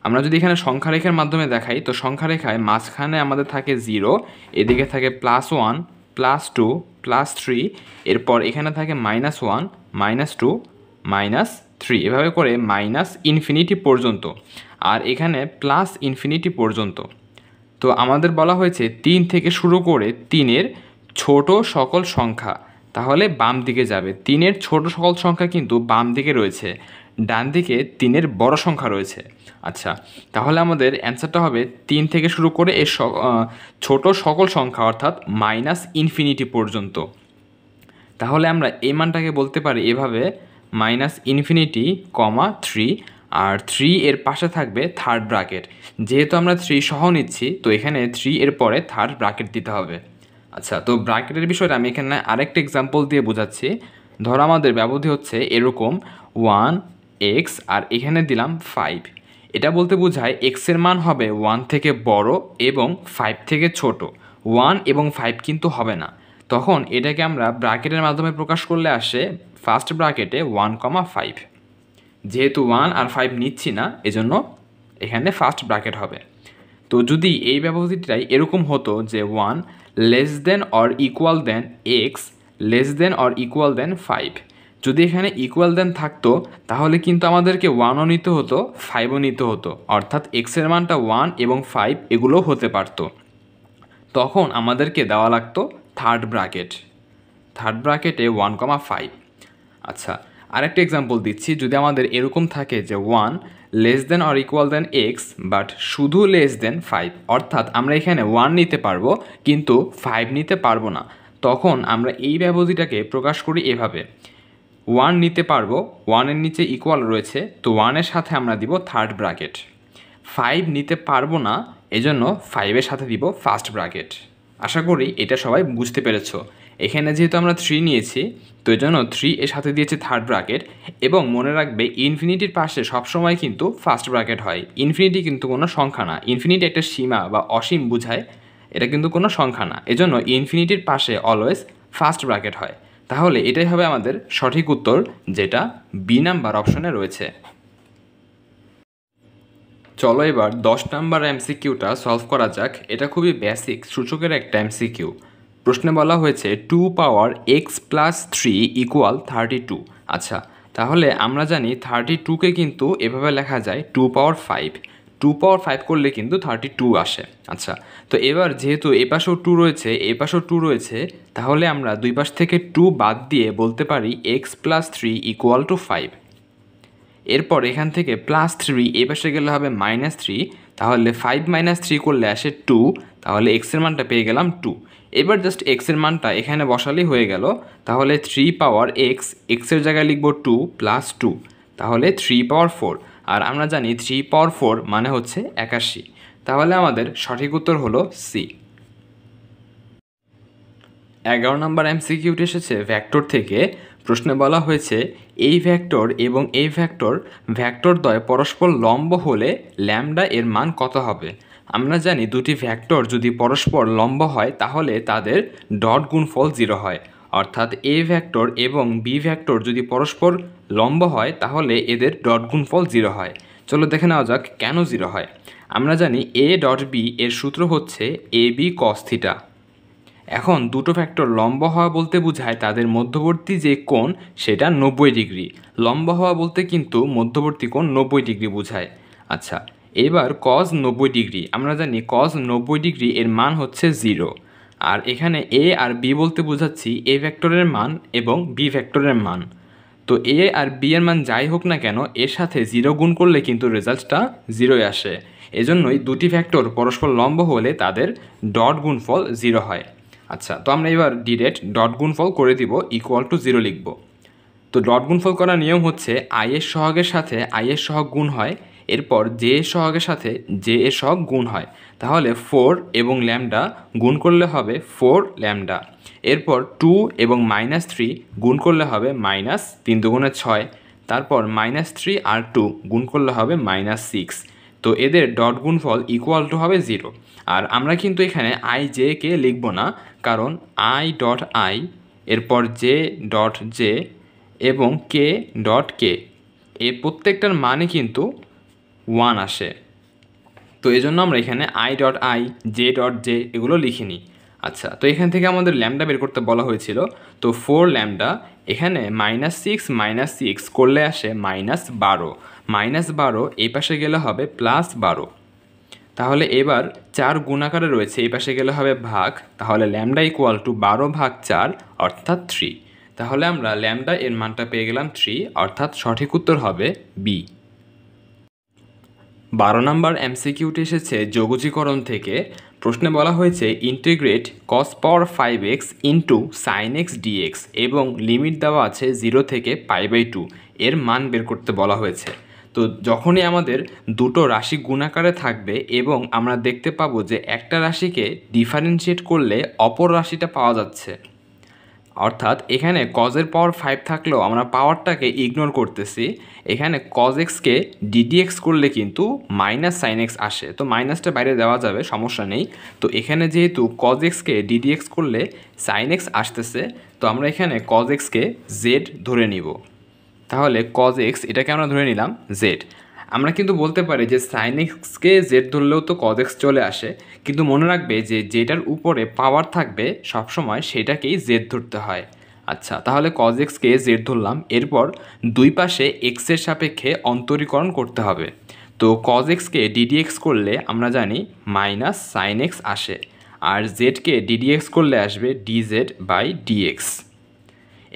আমরা যদি এখানে সংখ্যা রেখার মাধ্যমে দেখাই, তো সংখ্যা রেখায় মাঝখানে আমাদের থাকে 0, এদিকে থাকে +1, +2, +3, এরপর এখানে থাকে -1, -2, -3, এভাবে করে ∞ পর্যন্ত, আর এখানে +∞ পর্যন্ত। তো আমাদের বলা হয়েছে 3 থেকে শুরু করে 3 এর ছোট সকল সংখ্যা, তাহলে বাম দিকে যাবে। 3 এর ছোট সকল সংখ্যা কিন্তু বাম দিকে রয়েছে, ডান দিকে 3 এর বড় সংখ্যা রয়েছে। আচ্ছা, তাহলে আমাদের অ্যান্সারটা হবে 3 থেকে শুরু করে এর ছোট সকল সংখ্যা, অর্থাৎ -∞ পর্যন্ত। তাহলে আমরা এই মানটাকে বলতে পারি এভাবে -∞, 3, আর 3 এর পাশে থাকবে থার্ড ব্র্যাকেট। যেহেতু আমরা 3 সহ নিচ্ছি, তো এখানে 3 এর পরে থার্ড ব্র্যাকেট দিতে হবে। আচ্ছা, তো ব্র্যাকেটের বিষয়টা আমি এখানে আরেকটা এক্সাম্পল দিয়ে বোঝাচ্ছি। ধরো আমাদের ব্যবধি হচ্ছে এরকম 1x, আর এখানে দিলাম 5। এটা বলতে বোঝায় x এর মান হবে 1 থেকে বড় এবং 5 থেকে ছোট। 1 এবং 5 কিন্তু হবে না, তখন এটাকে আমরা ব্র্যাকেটের মাধ্যমে প্রকাশ করলে আসে ফার্স্ট ব্র্যাকেটে 1,5। যেহেতু 1 আর 5 নিচ্ছি না, এজন্য এখানে ফার্স্ট ব্র্যাকেট হবে। তো যদি এই ব্যবধিটাই এরকম হতো যে 1 less than or equal than x less than or equal than 5, যদি এখানে ইকুয়াল দেন থাকতো তাহলে কিন্তু আমাদেরকে 1ও নিতে হতো, 5ও নিতে হতো, অর্থাৎ x এর মানটা 1 এবং 5 এগুলোও হতে পারতো। তখন আমাদেরকে দেওয়া লাগতো থার্ড ব্র্যাকেটে 1,5। আচ্ছা, আরেকটা এক্সাম্পল দিচ্ছি। যদি আমাদের এরকম থাকে যে 1 less than or equal than x but শুধু লেস দেন 5, অর্থাৎ আমরা এখানে 1 নিতে পারবো কিন্তু 5 নিতে পারবো না, তখন আমরা এই ব্যবধিটাকে প্রকাশ করি এভাবে। 1 নিতে পারবো, 1 এর নিচে ইকুয়াল রয়েছে, তো 1 এর সাথে আমরা দিব থার্ড ব্র্যাকেট। 5 নিতে পারবো না, এজন্য 5 এর সাথে দিব ফার্স্ট ব্র্যাকেট। আশা করি এটা সবাই বুঝতে পেরেছো। এখানে যেহেতু আমরা 3 নিয়েছি, তো এই জন্য 3 এর সাথে দিয়েছি থার্ড ব্র্যাকেট। এবং মনে রাখবে ইনফিনিটির পাশে সবসময় কিন্তু ফার্স্ট ব্র্যাকেট হয়। ইনফিনিটি কিন্তু কোনো সংখ্যা না, ইনফিনিটি একটা সীমা বা অসীম বোঝায়, এটা কিন্তু কোনো সংখ্যা না, এজন্য ইনফিনিটির পাশে অলওয়েজ ফার্স্ট ব্র্যাকেট হয়। তাহলে এটাই হবে আমাদের সঠিক উত্তর, যেটা বি নাম্বার অপশনে রয়েছে। চলো এবার 10 নাম্বার এমসিকিউটা সলভ করা যাক। এটা খুবই বেসিক সূচকের একটা এমসিকিউ। প্রশ্নে বলা হয়েছে 2 পাওয়ার এক্স প্লাস 3 ইকুয়াল 32। আচ্ছা, তাহলে আমরা জানি 32কে কিন্তু এভাবে লেখা যায় 2 পাওয়ার 5। 2 পাওয়ার 5 করলে কিন্তু 32 আসে। আচ্ছা, তো এবার যেহেতু এ পাশেও 2 রয়েছে, এ পাশেও 2 রয়েছে, তাহলে আমরা দুই পাশ থেকে 2 বাদ দিয়ে বলতে পারি এক্স প্লাস 3 ইকুয়াল টু 5। এরপর এখান থেকে +3 এ পাশে গেলে হবে -3, তাহলে 5 - 3 করলে আসে 2, তাহলে এক্সের মানটা পেয়ে গেলাম 2। এবার জাস্ট এক্সের মানটা এখানে বসালেই হয়ে গেল। তাহলে 3 পাওয়ার এক্সের জায়গায় লিখব 2 + 2, তাহলে 3 পাওয়ার 4। আর আমরা জানি 3 পাওয়ার 4 মানে হচ্ছে 81। তাহলে আমাদের সঠিক উত্তর হলো সি। 11 নম্বর এমসিকিউটি এসেছে ভেক্টর থেকে। প্রশ্নে বলা হয়েছে এই ভেক্টর এবং এই ভেক্টরদ্বয় পরস্পর লম্ব হলে ল্যামডা এর মান কত হবে। আমরা জানি দুটি ভেক্টর যদি পরস্পর লম্ব হয় তাহলে তাদের ডট গুণফল 0 হয়। অর্থাৎ এ ভেক্টর এবং বি ভেক্টর যদি পরস্পর লম্ব হয় তাহলে এদের ডট গুণফল 0 হয়। চলো দেখে নেওয়া যাক কেন 0 হয়। আমরা জানি এ ডট বি এর সূত্র হচ্ছে এ বি কস থিটা। এখন দুটো ভেক্টর লম্ব হওয়া বলতে বোঝায় তাদের মধ্যবর্তী যে কোণ সেটা 90 ডিগ্রি। লম্ব হওয়া বলতে কিন্তু মধ্যবর্তী কোণ 90 ডিগ্রি বোঝায়। আচ্ছা, এবার কজ 90 ডিগ্রি, আমরা জানি কজ 90 ডিগ্রি এর মান হচ্ছে 0। আর এখানে এ আর বি বলতে বোঝাচ্ছি এ ভেক্টরের মান এবং বি ভেক্টরের মান। তো এ আর বি এর মান যাই হোক না কেন এর সাথে 0 গুণ করলে কিন্তু রেজাল্টটা 0 আসে। এজন্যই দুটি ভেক্টর পরস্পর লম্ব হলে তাদের ডট গুণফল 0 হয়। আচ্ছা, তো আমরা এবার ডিরেক্ট ডট গুণফল করে দিব, ইকুয়াল টু 0 লিখব। তো ডট গুণফল করার নিয়ম হচ্ছে আই এর সহগের সাথে আই এর সহগ গুণ হয়, এরপর জে এর সহগের সাথে জে এর সহগ গুণ হয়। তাহলে 4 এবং ল্যামডা গুণ করলে হবে 4 ল্যামডা। এরপর 2 এবং -3 গুণ করলে হবে -3 দুগুণে 6, তারপর -3 আর 2 গুণ করলে হবে -6। তো এদের ডট গুণফল ইকুয়াল টু হবে 0। আর আমরা কিন্তু এখানে আই জে কে লিখব না, কারণ আই ডট আই, এরপর জে ডট জে এবং কে ডট কে, এই প্রত্যেকটার মানে কিন্তু 1 আসে। তো এই জন্য আমরা এখানে I dot I, J dot J এগুলো লিখিনি। আচ্ছা, তো এখান থেকে আমাদের ল্যামডা বের করতে বলা হয়েছিল। তো 4 ল্যামডা, এখানে -6 করলে আসে -12, -12 এই পাশে গেলে হবে +12। তাহলে এবার 4 গুণাকারে রয়েছে, এই পাশে গেলে হবে ভাগ, তাহলে ল্যামডা ইকুয়াল টু 12/4 অর্থাৎ 3। তাহলে আমরা ল্যামডা এর মানটা পেয়ে গেলাম 3, অর্থাৎ সঠিক উত্তর হবে বি। 12 নম্বর এমসিকিউটি এসেছে যোগজীকরণ থেকে। প্রশ্নে বলা হয়েছে ইন্টিগ্রেট cos পাওয়ার 5x into sin x dx এবং লিমিট দেওয়া আছে 0 থেকে π/2, এর মান বের করতে বলা হয়েছে। তো যখনই আমাদের দুটো রাশি গুণাকারে থাকবে এবং আমরা দেখতে পাবো যে একটা রাশিকে ডিফারেন্সিয়েট করলে অপর রাশিটা পাওয়া যাচ্ছে, অর্থাৎ এখানে কজের পাওয়ার 5 থাকলেও আমরা পাওয়ারটাকে ইগনোর করতেছি। এখানে কজ এক্সকে ডিডিএক্স করলে কিন্তু -sin x আসে, তো মাইনাসটা বাইরে দেওয়া যাবে, সমস্যা নেই। তো এখানে যেহেতু কজ এক্সকে ডিডিএক্স করলে sin x আসতেছে, তো আমরা এখানে কজ এক্সকে জেড ধরে নিব। তাহলে কজ এক্স এটাকে আমরা ধরে নিলাম জেড। আমরা কিন্তু বলতে পারি যে sin xকে জেড ধরলেও তো cos x চলে আসে, কিন্তু মনে রাখবে যে যেটার উপরে পাওয়ার থাকবে সবসময় সেটাকেই জেড ধরতে হয়। আচ্ছা, তাহলে cos xকে জেড ধরলাম, এরপর দুই পাশে x এর সাপেক্ষে অন্তরীকরণ করতে হবে। তো cos xকে ddx করলে আমরা জানি -sin x আসে, আর জেডকে ddx করলে আসবে dz/dx।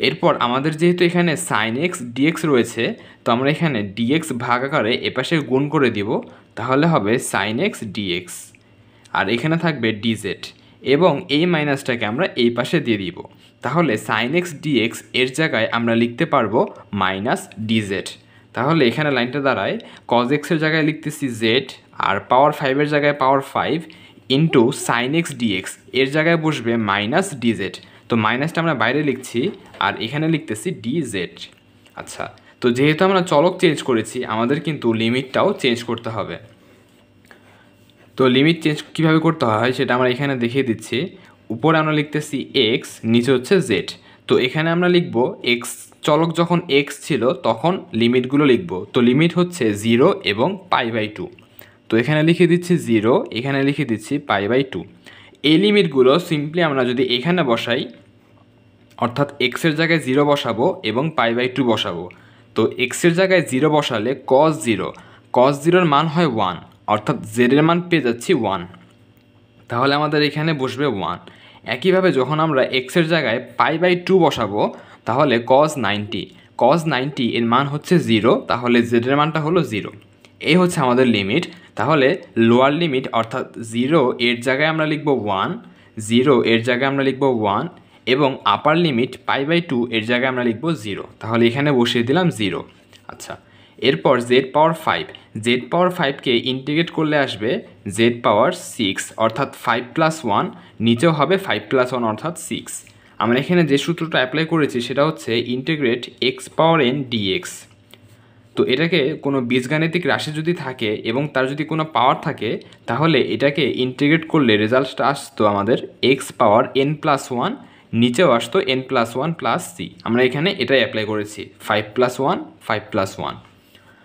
এরপর আমাদের যেহেতু এখানে sin x dx রয়েছে, তো আমরা এখানে dx ভাগ আকারে এপাশে গুণ করে দিব, তাহলে হবে sin x dx, আর এখানে থাকবে dz এবং এই মাইনাসটাকে আমরা এই পাশে দিয়ে দিব। তাহলে sin x dx এর জায়গায় আমরা লিখতে পারবো -dz। তাহলে এখানে লাইনটা দাঁড়ায় cos x এর জায়গায় লিখতেছি z, আর পাওয়ার 5 এর জায়গায় পাওয়ার 5 ইন্টু sin x dx এর জায়গায় বসবে -dz। তো মাইনাসটা আমরা বাইরে লিখছি আর এখানে লিখতেছি dz। আচ্ছা, তো যেহেতু আমরা চলক চেঞ্জ করেছি আমাদের কিন্তু লিমিটটাও চেঞ্জ করতে হবে। তো লিমিট চেঞ্জ কীভাবে করতে হয় সেটা আমরা এখানে দেখিয়ে দিচ্ছি। উপরে আমরা লিখতেছি x, নিচে হচ্ছে z। তো এখানে আমরা লিখব x, চলক যখন x ছিল তখন লিমিটগুলো লিখব। তো লিমিট হচ্ছে 0 এবং π/2। তো এখানে লিখে দিচ্ছি 0, এখানে লিখে দিচ্ছি π/2। এই লিমিটগুলো সিম্পলি আমরা যদি এখানে বসাই, অর্থাৎ এক্সের জায়গায় 0 বসাবো এবং π/2 বসাবো। তো এক্সের জায়গায় 0 বসালে cos 0-এর মান হয় 1, অর্থাৎ জেডের মান পেয়ে যাচ্ছি 1, তাহলে আমাদের এখানে বসবে 1। একইভাবে যখন আমরা এক্সের জায়গায় π/2 বসাবো তাহলে cos 90 এর মান হচ্ছে 0, তাহলে জেডের মানটা হলো 0। এই হচ্ছে আমাদের লিমিট। তাহলে লোয়ার লিমিট অর্থাৎ 0 এর জায়গায় আমরা লিখব 1, 0 এর জায়গায় আমরা লিখব 1, এবং আপার লিমিট π/2 এর জায়গায় আমরা লিখব 0, তাহলে এখানে বসিয়ে দিলাম 0। আচ্ছা, এরপর z⁴কে ইন্টিগ্রেট করলে আসবে z⁴ অর্থাৎ 5+1, নিচেও হবে 5+1 অর্থাৎ 6। আমরা এখানে যে সূত্রটা অ্যাপ্লাই করেছি সেটা হচ্ছে ইন্টিগ্রেট x⁴n dx। তো এটাকে কোনো বীজগাণিতিক রাশি যদি থাকে এবং তার যদি কোনো পাওয়ার থাকে তাহলে এটাকে ইন্টিগ্রেট করলে রেজাল্টটা আসতো আমাদের x⁴n+1, নিচেও আসতো n+1 + c। আমরা এখানে এটাই অ্যাপ্লাই করেছি 5+1 5+1।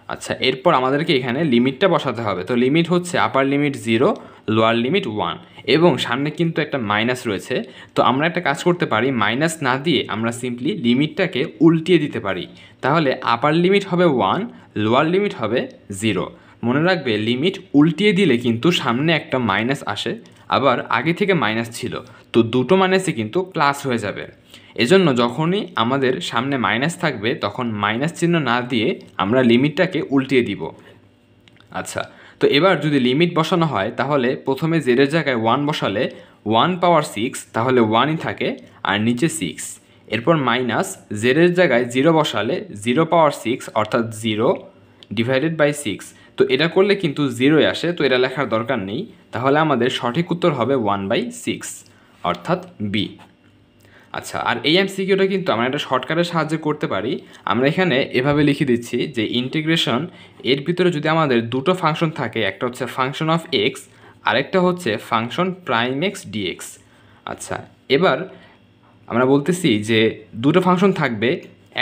আচ্ছা, এরপর আমাদেরকে এখানে লিমিটটা বসাতে হবে। তো লিমিট হচ্ছে আপার লিমিট 0, লোয়ার লিমিট 1, এবং সামনে কিন্তু একটা মাইনাস রয়েছে। তো আমরা একটা কাজ করতে পারি, মাইনাস না দিয়ে আমরা সিম্পলি লিমিটটাকে উল্টিয়ে দিতে পারি। তাহলে আপার লিমিট হবে 1, লোয়ার লিমিট হবে 0। মনে রাখবে, লিমিট উল্টিয়ে দিলে কিন্তু সামনে একটা মাইনাস আসে, আবার আগে থেকে মাইনাস ছিল, তো দুটো মাইনাসে কিন্তু প্লাস হয়ে যাবে। এজন্য যখনই আমাদের সামনে মাইনাস থাকবে তখন মাইনাস চিহ্ন না দিয়ে আমরা লিমিটটাকে উল্টিয়ে দিব। আচ্ছা, তো এবার যদি লিমিট বসানো হয় তাহলে প্রথমে জেডের জায়গায় 1 বসালে 1⁴ তাহলে 1ই থাকে, আর নিচে 6। এরপর মাইনাস জেডের জায়গায় 0 বসালে 0⁴ অর্থাৎ 0/6। তো এটা করলে কিন্তু 0ই আসে, তো এটা লেখার দরকার নেই। তাহলে আমাদের সঠিক উত্তর হবে 1/6 অর্থাৎ বি। আচ্ছা, আর এই এমসিকিউটা কিন্তু আমরা একটা শর্টকাটের সাহায্যে করতে পারি। আমরা এখানে এভাবে লিখে দিচ্ছি যে ইন্টিগ্রেশন এর ভিতরে যদি আমাদের দুটো ফাংশন থাকে, একটা হচ্ছে ফাংশন অফ এক্স, আরেকটা হচ্ছে ফাংশন প্রাইম এক্স ডিএক্স। আচ্ছা, এবার আমরা বলতেছি যে দুটো ফাংশন থাকবে,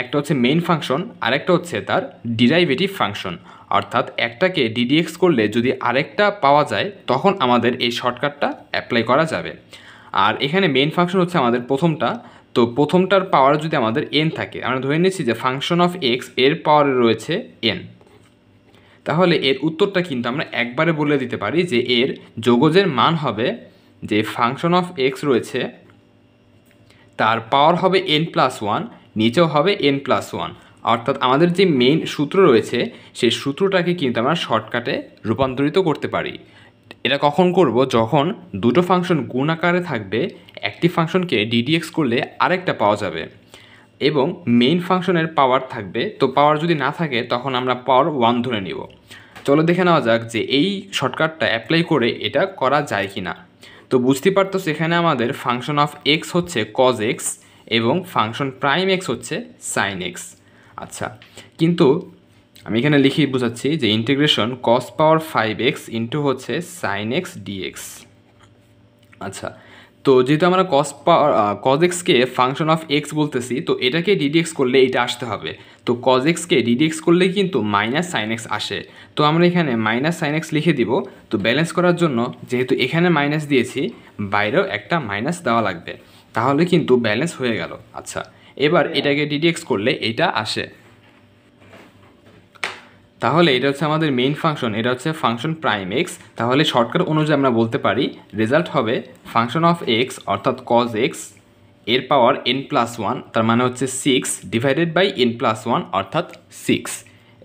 একটা হচ্ছে মেইন ফাংশন, আরেকটা হচ্ছে তার ডিরাইভেটিভ ফাংশন। অর্থাৎ একটাকে ডিডিএক্স করলে যদি আরেকটা পাওয়া যায় তখন আমাদের এই শর্টকাটটা অ্যাপ্লাই করা যাবে। আর এখানে মেইন ফাংশন হচ্ছে আমাদের প্রথমটা, তো প্রথমটার পাওয়ার যদি আমাদের n থাকে, আমরা ধরে নিচ্ছি যে ফাংশন অফ এক্স এর পাওয়ারে রয়েছে n, তাহলে এর উত্তরটা কিন্তু আমরা একবারে বলে দিতে পারি যে এর যোগজের মান হবে, যে ফাংশন অফ এক্স রয়েছে তার পাওয়ার হবে n+1, নিচেও হবে n+1। অর্থাৎ আমাদের যে মেইন সূত্র রয়েছে সেই সূত্রটাকে কিন্তু আমরা শর্টকাটে রূপান্তরিত করতে পারি। এটা কখন করব? যখন দুটো ফাংশন গুণ আকারে থাকবে, একটি ফাংশনকে ডিডিএক্স করলে আরেকটা পাওয়া যাবে, এবং মেইন ফাংশনের পাওয়ার থাকবে। তো পাওয়ার যদি না থাকে তখন আমরা পাওয়ার 1 ধরে নিব। চলো দেখে নেওয়া যাক যে এই শর্টকাটটা অ্যাপ্লাই করে এটা করা যায় কি না। তো বুঝতে পারতো সেখানে আমাদের ফাংশন অফ এক্স হচ্ছে cos x এবং ফাংশন প্রাইম এক্স হচ্ছে sin x। আচ্ছা, কিন্তু আমি এখানে লিখে বোঝাচ্ছি যে ইন্টিগ্রেশন cos⁵x ইন্টু হচ্ছে sin x dx। আচ্ছা, তো যেহেতু আমরা cos x K function of x বলতেছি, তো এটাকে ডিডিএক্স করলে এটা আসতে হবে। তো cos x কে ডিডিএক্স করলে কিন্তু মাইনাস sin x আসে, তো আমরা এখানে মাইনাস sin x লিখে দিব। তো ব্যালেন্স করার জন্য যেহেতু এখানে মাইনাস দিয়েছি, বাইরেও একটা মাইনাস দেওয়া লাগবে, তাহলে কিন্তু ব্যালেন্স হয়ে গেল। আচ্ছা, এবার এটাকে ডিডিএক্স করলে এটা আসে, তাহলে এটা হচ্ছে আমাদের মেইন ফাংশন, এটা হচ্ছে ফাংশন প্রাইম এক্স। তাহলে শর্টকাট অনুযায়ী আমরা বলতে পারি রেজাল্ট হবে ফাংশন অফ এক্স অর্থাৎ cos x এর পাওয়ার n+1, তার মানে হচ্ছে 6/n+1 অর্থাৎ 6।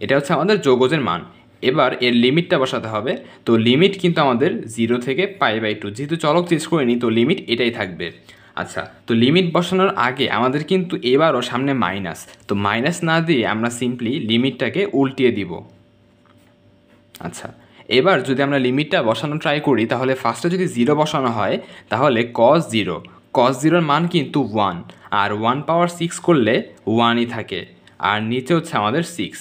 এটা হচ্ছে আমাদের যোগজের মান। এবার এর লিমিটটা বসাতে হবে। তো লিমিট কিন্তু আমাদের 0 থেকে π/2, যেহেতু চলক চেঞ্জ করিনি তো লিমিট এটাই থাকবে। আচ্ছা, তো লিমিট বসানোর আগে আমাদের কিন্তু এবারও সামনে মাইনাস, তো মাইনাস না দিয়ে আমরা সিম্পলি লিমিটটাকে উল্টিয়ে দিব। আচ্ছা, এবার যদি আমরা লিমিটটা বসানো ট্রাই করি তাহলে ফার্স্টে যদি 0 বসানো হয় তাহলে cos 0-এর মান কিন্তু 1, আর 1⁴ করলে 1ই থাকে, আর নিচে হচ্ছে আমাদের 6।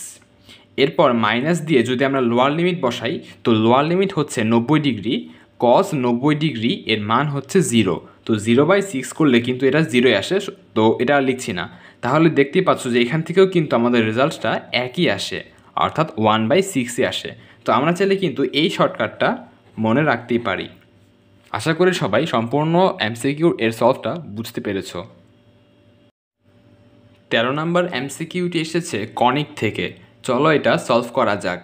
এরপর মাইনাস দিয়ে যদি আমরা লোয়ার লিমিট বসাই, তো লোয়ার লিমিট হচ্ছে 90 ডিগ্রি, cos 90 ডিগ্রি এর মান হচ্ছে 0। তো 0/6 করলে কিন্তু এটা 0ই আসে, তো এটা লিখছি না। তাহলে দেখতেই পাচ্ছ যে এখান থেকেও কিন্তু আমাদের রেজাল্টটা একই আসে, অর্থাৎ 1/6ই আসে। তো আমরা চাইলে কিন্তু এই শর্টকাটটা মনে রাখতেই পারি। আশা করি সবাই সম্পূর্ণ এমসিকিউ এর সলভটা বুঝতে পেরেছ। 13 নম্বর এমসিকিউটি এসেছে কনিক থেকে। চলো এটা সলভ করা যাক।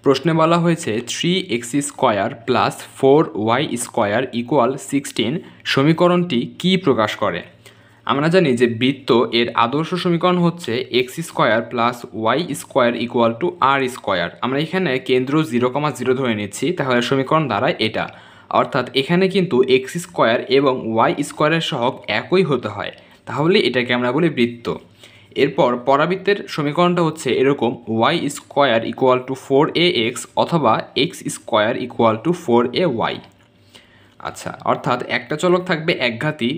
প্রশ্নে বলা হয়েছে 3x² প্লাস 4y² ইকুয়াল 16 সমীকরণটি কী প্রকাশ করে? আমরা জানি যে বৃত্ত এর আদর্শ সমীকরণ হচ্ছে x² plus y² equal to r²। আমরা এখানে কেন্দ্র 0,0 ধরে নিচ্ছি, তাহলে সমীকরণ দ্বারা এটা, অর্থাৎ এখানে কিন্তু x² এবং y² এর সহগ একই হতে হয়, তাহলে এটাকে আমরা বলি বৃত্ত। এরপর পরাবৃত্তের সমীকরণটা হচ্ছে এরকম y² ইকুয়াল টু 4ax অথবা x² ইকুয়াল টু 4ay। আচ্ছা, অর্থাৎ একটা চলক থাকবে একঘাতী,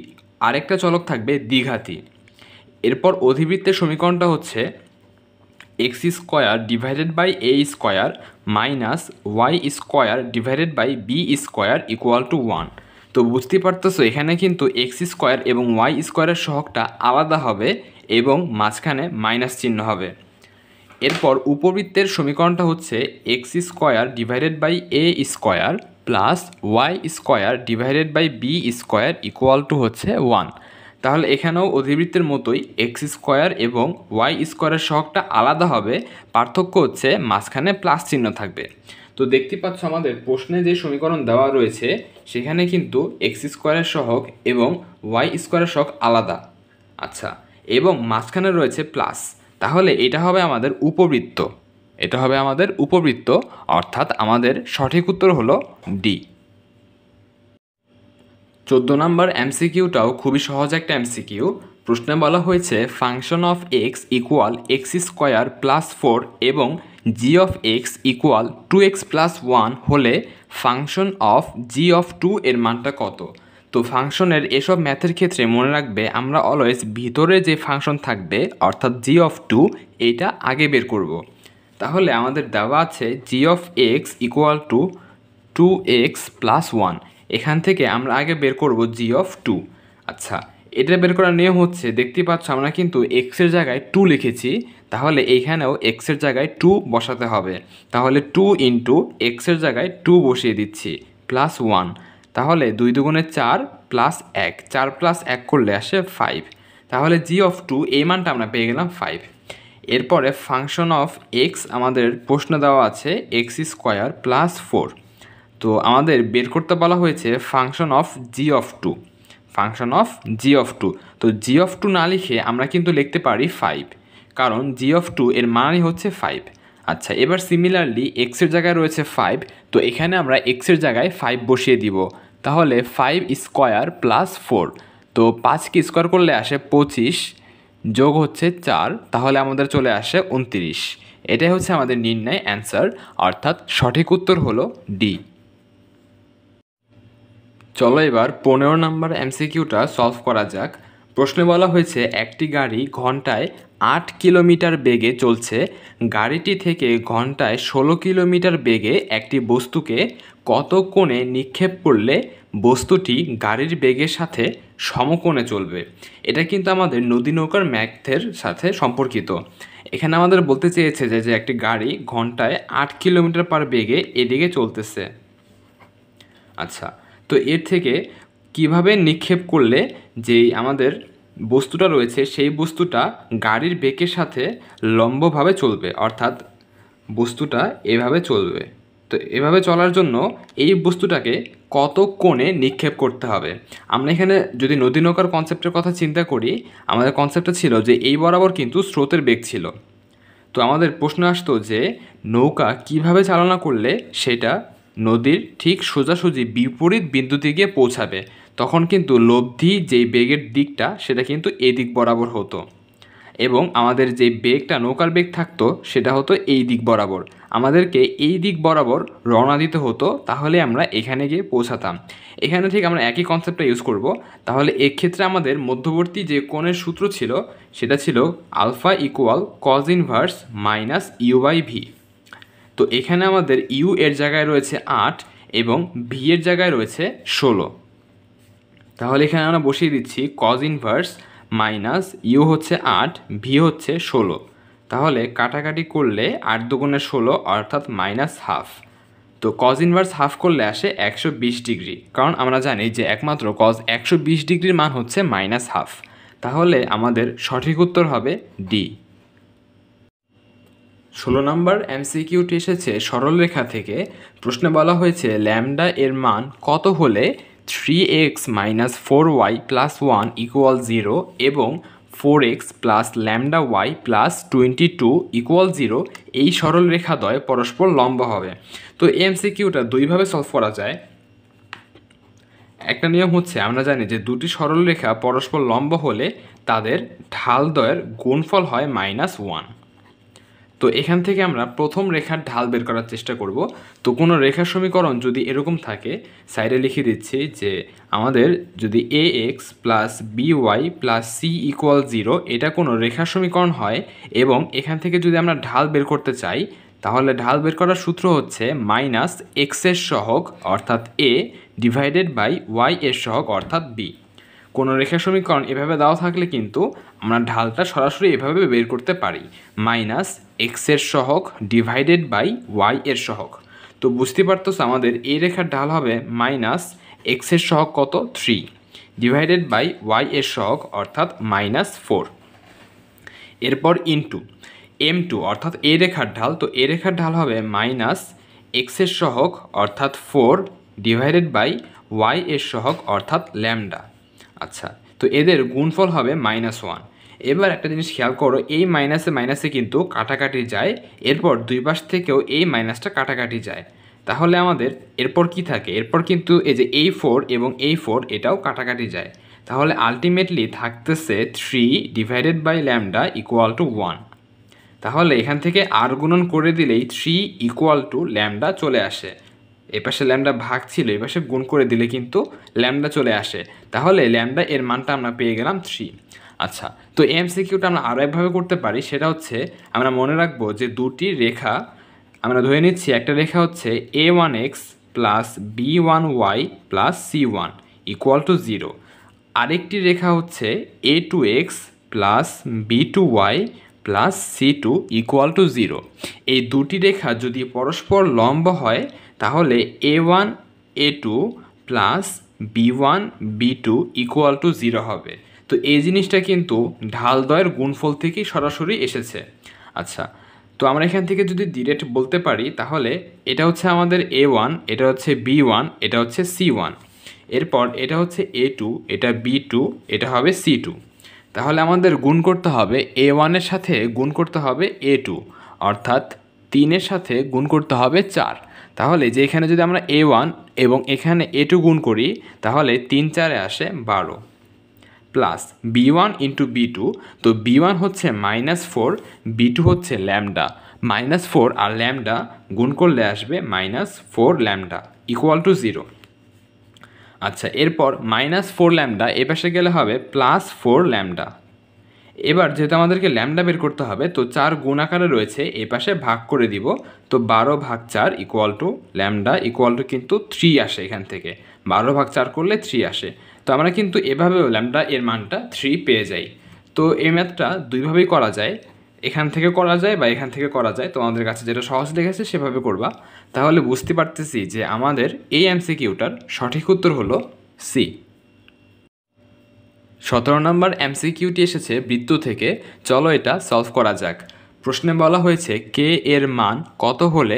আরেকটা চলক থাকবে দ্বিঘাতী। এরপর অধিবৃত্তের সমীকরণটা হচ্ছে x² divided by a² minus y² divided by b² equal to 1। তো বুঝতে পারতেছো এখানে কিন্তু x² এবং y² এর সহগটা আলাদা হবে এবং মাঝখানে মাইনাস চিহ্ন হবে। এরপর উপবৃত্তের সমীকরণটা হচ্ছে x² divided by a² plus y² divided by b² equal to হচ্ছে 1। তাহলে এখানেও অধিবৃত্তের মতোই x² এবং y² এর সহগটা আলাদা হবে, পার্থক্য হচ্ছে মাঝখানে প্লাস চিহ্ন থাকবে। তো দেখতে পাচ্ছ আমাদের প্রশ্নে যে সমীকরণ দেওয়া রয়েছে সেখানে কিন্তু x² এর সহগ এবং y² এর সহগ আলাদা। আচ্ছা, এবং মাঝখানে রয়েছে প্লাস, তাহলে এটা হবে আমাদের উপবৃত্ত, এটা হবে আমাদের উপবৃত্ত, অর্থাৎ আমাদের সঠিক উত্তর হলো ডি। 14 নম্বর এমসিকিউটাও খুবই সহজ একটা এমসিকিউ। প্রশ্নে বলা হয়েছে function of x equal x² plus 4 এবং g of x equal 2x plus 1 হলে ফাংশন অফ g অফ 2 এর মানটা কত? তো ফাংশনের এসব ম্যাথের ক্ষেত্রে মনে রাখবে আমরা অলওয়েজ ভিতরে যে ফাংশন থাকবে অর্থাৎ g অফ 2 এইটা আগে বের করব। তাহলে আমাদের দেওয়া আছে g of x equal to 2x plus 1, এখান থেকে আমরা আগে বের করব g অফ 2। আচ্ছা, এটা বের করার নিয়ম হচ্ছে দেখতে পাচ্ছ আমরা কিন্তু x এর জায়গায় 2 লিখেছি, তাহলে এইখানেও x এর জায়গায় 2 বসাতে হবে। তাহলে 2 ইন্টু x এর জায়গায় 2 বসিয়ে দিচ্ছি প্লাস 1, তাহলে 2 দুগুণে 4 প্লাস 1, 4 প্লাস 1 করলে আসে 5। তাহলে g অফ 2 এই মানটা আমরা পেয়ে গেলাম 5। এরপরে ফাংশন অফ x আমাদের প্রশ্ন দেওয়া আছে x² প্লাস 4। তো আমাদের বের করতে বলা হয়েছে function of g of 2, function of g of 2। তো g অফ 2 না লিখে আমরা কিন্তু লিখতে পারি 5, কারণ g অফ 2 এর মানই হচ্ছে 5। আচ্ছা, এবার সিমিলারলি x এর জায়গায় রয়েছে 5, তো এখানে আমরা x এর জায়গায় 5 বসিয়ে দিব। তাহলে 5² প্লাস 4, তো 5কে স্কোয়ার করলে আসে 25 যোগ হচ্ছে 4, তাহলে আমাদের চলে আসে 29। এটাই হচ্ছে আমাদের নির্ণয় অ্যান্সার, অর্থাৎ সঠিক উত্তর হলো ডি। চলো এবার 15 নম্বর এমসিকিউটা সলভ করা যাক। প্রশ্নে বলা হয়েছে একটি গাড়ি ঘন্টায় 8 কিলোমিটার বেগে চলছে। গাড়িটি থেকে ঘন্টায় 16 কিলোমিটার বেগে একটি বস্তুকে কত কোণে নিক্ষেপ করলে বস্তুটি গাড়ির বেগের সাথে সমকোণে চলবে? এটা কিন্তু আমাদের নদী নৌকার ম্যাথের সাথে সম্পর্কিত। এখানে আমাদের বলতে চেয়েছে যে একটি গাড়ি ঘন্টায় 8 কিলোমিটার পার বেগে এদিকে চলতেছে। আচ্ছা, তো এর থেকে কিভাবে নিক্ষেপ করলে যেই আমাদের বস্তুটা রয়েছে সেই বস্তুটা গাড়ির বেগের সাথে লম্বভাবে চলবে, অর্থাৎ বস্তুটা এভাবে চলবে। তো এভাবে চলার জন্য এই বস্তুটাকে কত কোণে নিক্ষেপ করতে হবে? আমরা এখানে যদি নদী নৌকার কনসেপ্টের কথা চিন্তা করি, আমাদের কনসেপ্টটা ছিল যে এই বরাবর কিন্তু স্রোতের বেগ ছিল। তো আমাদের প্রশ্ন আসতো যে নৌকা কিভাবে চালনা করলে সেটা নদীর ঠিক সোজাসুজি বিপরীত বিন্দুতে গিয়ে পৌঁছাবে, তখন কিন্তু লব্ধি যেই বেগের দিকটা সেটা কিন্তু এই দিক বরাবর হতো, এবং আমাদের যে বেগটা নৌকার বেগ থাকতো সেটা হতো এই দিক বরাবর। আমাদেরকে এই দিক বরাবর রওনা দিতে হতো, তাহলে আমরা এখানে গিয়ে পৌঁছাতাম। এখানে ঠিক আমরা একই কনসেপ্টটা ইউজ করব। তাহলে এক্ষেত্রে আমাদের মধ্যবর্তী যে কোণের সূত্র ছিল সেটা ছিল alpha equal cos inverse minus ইউ/ভি। তো এখানে আমাদের ইউ এর জায়গায় রয়েছে 8 এবং ভি এর জায়গায় রয়েছে 16। তাহলে এখানে আমরা বসিয়ে দিচ্ছি কজ ইনভার্স মাইনাস ইউ হচ্ছে 8, ভি হচ্ছে 16। তাহলে কাটাকাটি করলে 8 দুগুণে 16 অর্থাৎ -12। তো কজ ইনভার্স হাফ করলে আসে 120 ডিগ্রি, কারণ আমরা জানি যে একমাত্র কজ 120 ডিগ্রির মান হচ্ছে -12। তাহলে আমাদের সঠিক উত্তর হবে ডি। 16 নম্বর এমসিকিউটি এসেছে সরলরেখা থেকে। প্রশ্নে বলা হয়েছে ল্যামডা এর মান কত হলে 3x - 4y + 1 = 0 এবং 4x + λy + 22 = 0 এই সরলরেখাদ্বয় পরস্পর লম্ব হবে। তো এমসিকিউটা দুইভাবে সলভ করা যায়। একটা নিয়ম হচ্ছে, আমরা জানি যে দুটি সরলরেখা পরস্পর লম্ব হলে তাদের ঢালদ্বয়ের গুণফল হয় -1। তো এখান থেকে আমরা প্রথম রেখার ঢাল বের করার চেষ্টা করব। তো কোনো রেখার সমীকরণ যদি এরকম থাকে, সাইডে লিখে দিচ্ছি যে আমাদের যদি ax + by + c = 0 এটা কোনো রেখার সমীকরণ হয় এবং এখান থেকে যদি আমরা ঢাল বের করতে চাই, তাহলে ঢাল বের করার সূত্র হচ্ছে -x এর সহগ অর্থাৎ a / y এর সহগ অর্থাৎ b। কোনো রেখা সমীকরণ এভাবে দেওয়া থাকলে কিন্তু আমরা ঢালটা সরাসরি এভাবে বের করতে পারি, -x এর সহগ / y এর সহগ। তো বুঝতে পারতেছ আমাদের এই রেখার ঢাল হবে -x এর সহগ কত 3 / y এর সহগ অর্থাৎ -4। এরপর ইনটু m2 অর্থাৎ এই রেখার ঢাল। তো এই রেখার ঢাল হবে -x এর সহগ অর্থাৎ 4 / y এর সহগ অর্থাৎ ল্যামডা। আচ্ছা, তো এদের গুণফল হবে -1। এবার একটা জিনিস খেয়াল করো, এই মাইনাসে মাইনাসে কিন্তু কাটাকাটি যায়, এরপর দুই পাশ থেকেও এই মাইনাসটা কাটাকাটি যায়। তাহলে আমাদের এরপর কি থাকে, এরপর কিন্তু এই যে এই 4 এবং এই 4 এটাও কাটাকাটি যায়। তাহলে আলটিমেটলি থাকতেছে 3 / λ = 1। তাহলে এখান থেকে আর গুণন করে দিলেই 3 = λ চলে আসে। এপাশে ল্যামডা ভাগ ছিল, এপাশে গুণ করে দিলে কিন্তু ল্যামডা চলে আসে। তাহলে ল্যামডা এর মানটা আমরা পেয়ে গেলাম 3। আচ্ছা, তো এমসিকিউটা আমরা আরও একভাবে করতে পারি, সেটা হচ্ছে আমরা মনে রাখবো যে দুটি রেখা আমরা ধরে নিচ্ছি। একটা রেখা হচ্ছে a1x + b1y + c1 = 0। আরেকটি রেখা হচ্ছে a2x + b2y + c2 = 0। এই দুটি রেখা যদি পরস্পর লম্ব হয় তাহলে a1 a2 + b1 b2 = 0 হবে। তো এই জিনিসটা কিন্তু ঢালদ্বয়ের গুণফল থেকেই সরাসরি এসেছে। আচ্ছা, তো আমরা এখান থেকে যদি ডিরেক্ট বলতে পারি, তাহলে এটা হচ্ছে আমাদের a1, এটা হচ্ছে b1, এটা হচ্ছে c1, এরপর এটা হচ্ছে a2, এটা b2, এটা হবে c2। তাহলে আমাদের গুণ করতে হবে a1 এর সাথে গুণ করতে হবে a2, অর্থাৎ 3 এর সাথে গুণ করতে হবে 4। তাহলে যে এখানে যদি আমরা a1 এবং এখানে a2 গুণ করি, তাহলে 3 4 আসে 12 প্লাস b1 × b2। তো b1 হচ্ছে -4, b2 হচ্ছে ল্যামডা। -4 আর ল্যামডা গুণ করলে আসবে -4 ল্যামডা = 0। আচ্ছা, এরপর -4 ল্যামডা এ পাশে গেলে হবে +4 ল্যামডা। এবার যেহেতু আমাদেরকে ল্যামডা বের করতে হবে, তো 4 গুণ আকারে রয়েছে, এ পাশে ভাগ করে দিব। তো 12/4 = ল্যামডা কিন্তু 3 আসে। এখান থেকে 12/4 করলে 3 আসে। তো আমরা কিন্তু এভাবেও ল্যামডা এর মানটা 3 পেয়ে যাই। তো এই ম্যাথটা দুইভাবেই করা যায়, এখান থেকে করা যায় বা এখান থেকে করা যায়। তো আমাদের কাছে যেটা সহজ লেগেছে সেভাবে করবা। তাহলে বুঝতে পারতেছি যে আমাদের এই এমসিকিউটার সঠিক উত্তর হলো সি। 17 নম্বর এমসিকিউটি এসেছে বৃত্ত থেকে। চলো এটা সলভ করা যাক। প্রশ্নে বলা হয়েছে কে এর মান কত হলে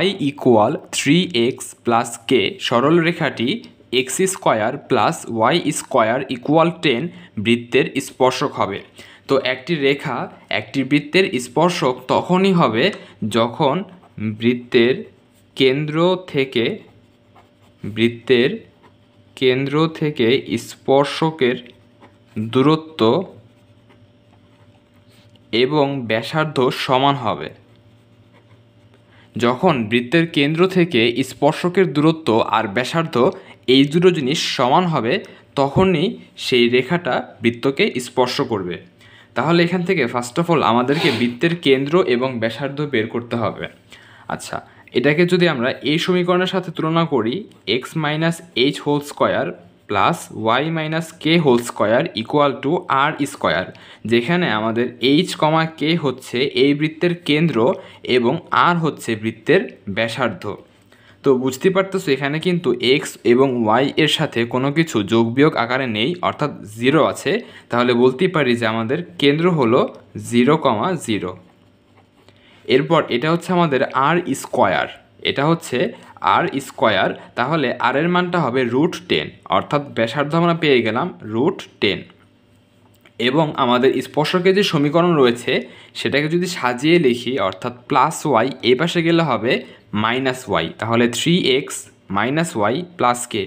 y = 3x + k সরল রেখাটি x² + y² = 10 বৃত্তের স্পর্শক হবে। তো একটি রেখা একটি বৃত্তের স্পর্শক তখনই হবে যখন বৃত্তের কেন্দ্র থেকে স্পর্শকের দূরত্ব এবং ব্যাসার্ধ সমান হবে। যখন বৃত্তের কেন্দ্র থেকে স্পর্শকের দূরত্ব আর ব্যাসার্ধ এই দুটো জিনিস সমান হবে, তখনই সেই রেখাটা বৃত্তকে স্পর্শ করবে। তাহলে এখান থেকে ফার্স্ট অফ অল আমাদেরকে বৃত্তের কেন্দ্র এবং ব্যাসার্ধ বের করতে হবে। আচ্ছা, এটাকে যদি আমরা এই সমীকরণের সাথে তুলনা করি, x - h² plus Y minus K whole square equal to R square, যেখানে আমাদের এইচ কমা কে হচ্ছে এই বৃত্তের কেন্দ্র এবং আর হচ্ছে বৃত্তের ব্যাসার্ধ। তো বুঝতে পারতেছো এখানে কিন্তু এক্স এবং ওয়াই এর সাথে কোনো কিছু যোগ বিয়োগ আকারে নেই, অর্থাৎ 0 আছে। তাহলে বলতেই পারি যে আমাদের কেন্দ্র হলো 0,0। এরপর এটা হচ্ছে আমাদের আর স্কোয়ার, এটা হচ্ছে আর স্কোয়ার। তাহলে আর এর মানটা হবে √10, অর্থাৎ ব্যাসার্ধ আমরা পেয়ে গেলাম √10। এবং আমাদের স্পর্শকের যে সমীকরণ রয়েছে সেটাকে যদি সাজিয়ে লিখি, অর্থাৎ প্লাস ওয়াই এই পাশে গেলে হবে মাইনাস ওয়াই, তাহলে 3x মাইনাস ওয়াই প্লাস কে,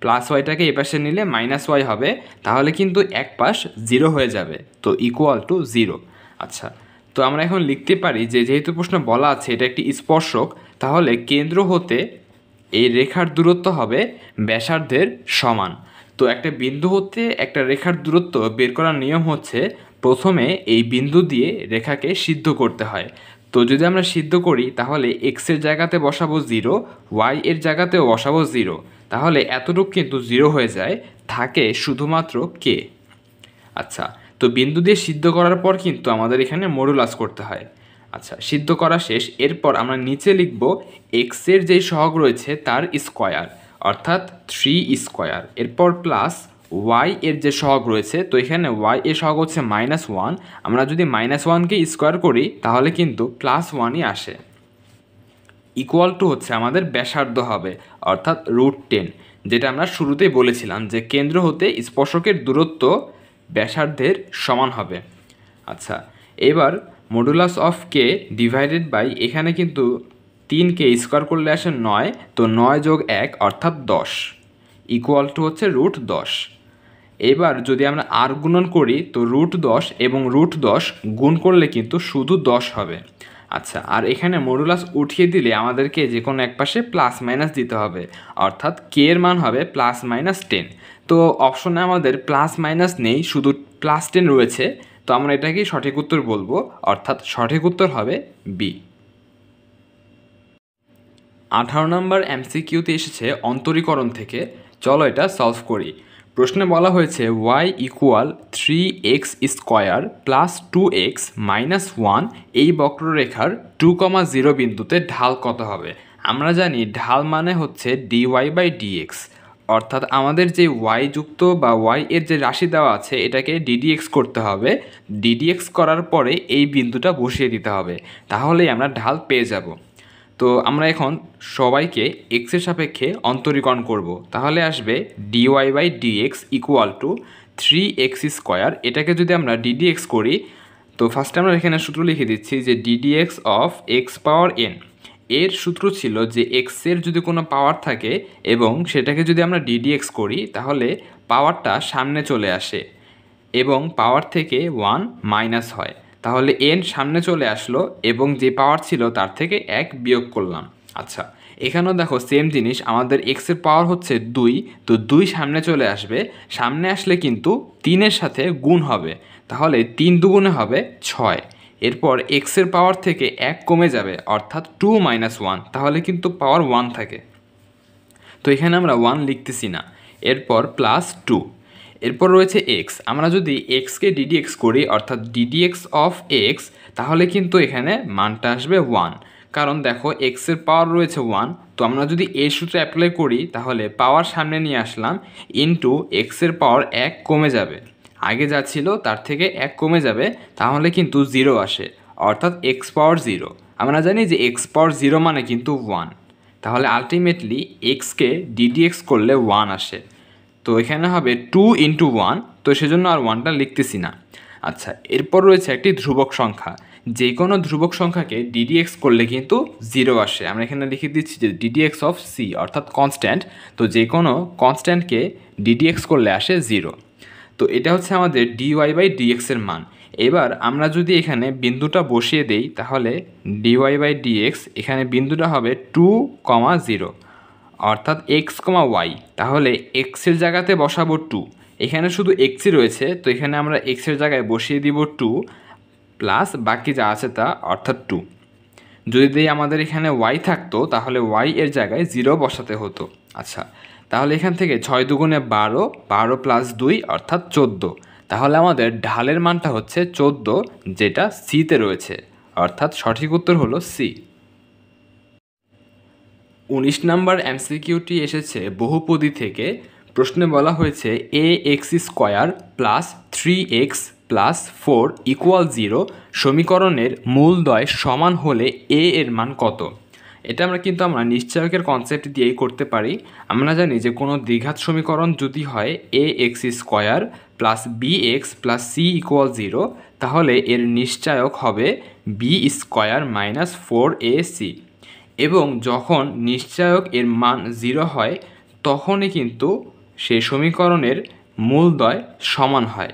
প্লাস ওয়াইটাকে এই পাশে নিলে মাইনাস ওয়াই হবে, তাহলে কিন্তু এক পাশ 0 হয়ে যাবে, তো ইকুয়াল টু 0। আচ্ছা, তো আমরা এখন লিখতে পারি যে যেহেতু প্রশ্ন বলা আছে এটা একটি স্পর্শক, তাহলে কেন্দ্র হতে এই রেখার দূরত্ব হবে ব্যাসার্ধের সমান। তো একটা বিন্দু হতে একটা রেখার দূরত্ব বের করার নিয়ম হচ্ছে প্রথমে এই বিন্দু দিয়ে রেখাকে সিদ্ধ করতে হয়। তো যদি আমরা সিদ্ধ করি তাহলে এক্স এর জায়গাতে বসাবো 0, ওয়াই এর জায়গাতেও বসাবো 0, তাহলে এতটুকু কিন্তু 0 হয়ে যায়, থাকে শুধুমাত্র কে। আচ্ছা, তো বিন্দু দিয়ে সিদ্ধ করার পর কিন্তু আমাদের এখানে মডুলাস করতে হয়। আচ্ছা, সিদ্ধ করা শেষ। এরপর আমরা নিচে লিখব এক্সের যেই সহগ রয়েছে তার স্কোয়ার, অর্থাৎ 3 স্কোয়ার। এরপর প্লাস ওয়াই এর যে সহগ রয়েছে, তো এখানে ওয়াই এর সহগ হচ্ছে -1। আমরা যদি -1কে স্কোয়ার করি তাহলে কিন্তু +1ই আসে। ইকুয়াল টু হচ্ছে আমাদের ব্যাসার্ধ হবে, অর্থাৎ √10, যেটা আমরা শুরুতেই বলেছিলাম যে কেন্দ্র হতে স্পর্শকের দূরত্ব ব্যাসার্ধের সমান হবে। আচ্ছা, এবার modulus of K divided by, এখানে কিন্তু 3কে স্কোয়ার করলে আসে 9, তো 9 যোগ 1 অর্থাৎ 10, ইকুয়াল টু হচ্ছে √10। এবার যদি আমরা আর গুণন করি তো √10 এবং √10 গুণ করলে কিন্তু শুধু 10 হবে। আচ্ছা, আর এখানে মডুলাস উঠিয়ে দিলে আমাদেরকে যে কোনো এক পাশে প্লাস মাইনাস দিতে হবে, অর্থাৎ কে এর মান হবে +-10। তো অপশনে আমাদের প্লাস মাইনাস নেই, শুধু +10 রয়েছে, তো আমরা এটাকেই সঠিক উত্তর বলবো, অর্থাৎ সঠিক উত্তর হবে বি। 18 নম্বর এমসিকিউতে এসেছে অন্তরীকরণ থেকে। চলো এটা সলভ করি। প্রশ্নে বলা হয়েছে y equal 3x² plus 2x minus 1 এই বক্ররেখার 2,0 বিন্দুতে ঢাল কত হবে। আমরা জানি ঢাল মানে হচ্ছে dy/dx, অর্থাৎ আমাদের যে y যুক্ত বা y এর যে রাশি দেওয়া আছে এটাকে ddx করতে হবে। ddx করার পরে এই বিন্দুটা বসিয়ে দিতে হবে, তাহলেই আমরা ঢাল পেয়ে যাব। তো আমরা এখন সবাইকে x এর সাপেক্ষে অন্তরীকরণ করব, তাহলে আসবে dy/dx ইকুয়াল টু 3x²। এটাকে যদি আমরা ddx করি, তো ফার্স্টে আমরা এখানে সূত্র লিখে দিচ্ছি যে ddx of x power n। এর সূত্র ছিল যে x এর যদি কোনো পাওয়ার থাকে এবং সেটাকে যদি আমরা ddx করি তাহলে পাওয়ারটা সামনে চলে আসে এবং পাওয়ার থেকে 1 মাইনাস হয়, তাহলে n সামনে চলে আসলো এবং যে পাওয়ার ছিল তার থেকে 1 বিয়োগ করলাম। আচ্ছা, এখানেও দেখো সেম জিনিস, আমাদের x এর পাওয়ার হচ্ছে 2, তো 2 সামনে চলে আসবে, সামনে আসলে কিন্তু 3-এর সাথে গুণ হবে, তাহলে 3 দুগুণে হবে 6। এরপর x এর পাওয়ার থেকে 1 কমে যাবে, অর্থাৎ 2 - 1, তাহলে কিন্তু পাওয়ার 1 থাকে, তো এখানে আমরা 1 লিখতেছি না। এরপর +2, এরপর রয়েছে x। আমরা যদি xকে ddx করি, অর্থাৎ ddx অফ x, তাহলে কিন্তু এখানে মানটা আসবে 1, কারণ দেখো x এর পাওয়ার রয়েছে 1, তো আমরা যদি এই সূত্র অ্যাপ্লাই করি তাহলে পাওয়ার সামনে নিয়ে আসলাম, ইনটু x এর পাওয়ার 1 কমে যাবে, আগে যা ছিল তার থেকে 1 কমে যাবে, তাহলে কিন্তু 0 আসে, অর্থাৎ x পাওয়ার 0। আমরা জানি যে x পাওয়ার 0 মানে কিন্তু 1, তাহলে আলটিমেটলি xকে ddx করলে 1 আসে, তো এখানে হবে 2 × 1, তো সেজন্য আর 1টা লিখতেছি না। আচ্ছা, এরপর রয়েছে একটি ধ্রুবক সংখ্যা। যে কোনো ধ্রুবক সংখ্যাকে ddx করলে কিন্তু 0 আসে। আমরা এখানে লিখে দিচ্ছি যে ddx অফ c, অর্থাৎ কনস্ট্যান্ট, তো যে কোনো কনস্ট্যান্টকে ddx করলে আসে 0। তো এটা হচ্ছে আমাদের dy/dx এর মান। এবার আমরা যদি এখানে বিন্দুটা বসিয়ে দেই তাহলে dy/dx, এখানে বিন্দুটা হবে 2,0, অর্থাৎ x, y, তাহলে x এর জায়গাতে বসাবো 2, এখানে শুধু xই রয়েছে, তো এখানে আমরা x এর জায়গায় বসিয়ে দিব 2 প্লাস বাকি যা আছে তা, অর্থাৎ 2। যদি আমাদের এখানে y থাকতো তাহলে y এর জায়গায় 0 বসাতে হতো। আচ্ছা, তাহলে এখান থেকে 6 দুগুণে 12, 12 প্লাস 2 অর্থাৎ 14। তাহলে আমাদের ঢালের মানটা হচ্ছে 14, যেটা সিতে রয়েছে, অর্থাৎ সঠিক উত্তর হলো সি। 19 নম্বর এমসিকিউটি এসেছে বহুপদী থেকে। প্রশ্নে বলা হয়েছে a x square plus 3x plus 4 equal 0 সমীকরণের মূলদ্বয় সমান হলে এ এর মান কত। এটা আমরা নিশ্চয়কের কনসেপ্ট দিয়েই করতে পারি। আমরা জানি যে কোনো দ্বিঘাত সমীকরণ যদি হয় a x square plus b x plus c equal 0, তাহলে এর নিশ্চয়ক হবে বি স্কোয়ার মাইনাস 4ac। এবং যখন নিশ্চয়ক এর মান 0 হয় তখনই কিন্তু সেই সমীকরণের মূলদ্বয় সমান হয়।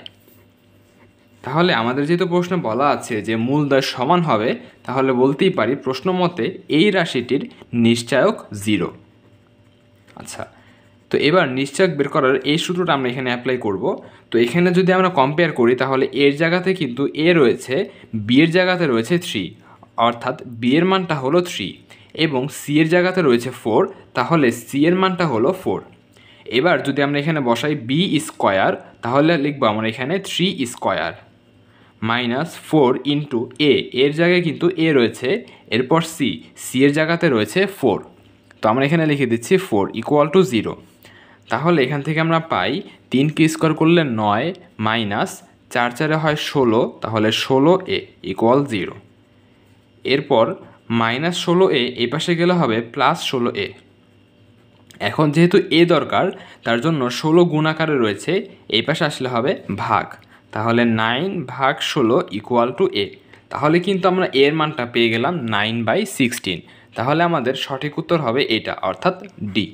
তাহলে আমাদের যেহেতু প্রশ্নে বলা আছে যে মূলদ্বয় সমান হবে, তাহলে বলতেই পারি প্রশ্ন মতে এই রাশিটির নিশ্চয়ক 0। আচ্ছা, তো এবার নিশ্চয়ক বের করার এই সূত্রটা আমরা এখানে অ্যাপ্লাই করব। তো এখানে যদি আমরা কম্পেয়ার করি তাহলে এর জায়গাতে কিন্তু এ রয়েছে, বি এর জায়গাতে রয়েছে 3, অর্থাৎ বি এর মানটা হলো 3, এবং সি এর জায়গাতে রয়েছে 4, তাহলে সি এর মানটা হলো 4। এবার যদি আমরা এখানে বসাই বি স্কোয়ার, তাহলে লিখবো আমরা এখানে 3 স্কোয়ার মাইনাস 4 ইন্টু এর জায়গায় কিন্তু এ রয়েছে, এরপর সি এর জায়গাতে রয়েছে 4, তো আমরা এখানে লিখে দিচ্ছি 4 ইকুয়াল টু 0। তাহলে এখান থেকে আমরা পাই 3কে স্কোয়ার করলে 9 মাইনাস 4 4 হয় 16, তাহলে 16a ইকুয়াল 0। এরপর মাইনাস 16a এই পাশে গেলে হবে প্লাস 16a। এখন যেহেতু এ দরকার, তার জন্য 16 গুণ আকারে রয়েছে, এই পাশে আসলে হবে ভাগ, তাহলে 9/16 ইকুয়াল টু এ। তাহলে কিন্তু আমরা এর মানটা পেয়ে গেলাম 9/16। তাহলে আমাদের সঠিক উত্তর হবে এটা, অর্থাৎ ডি।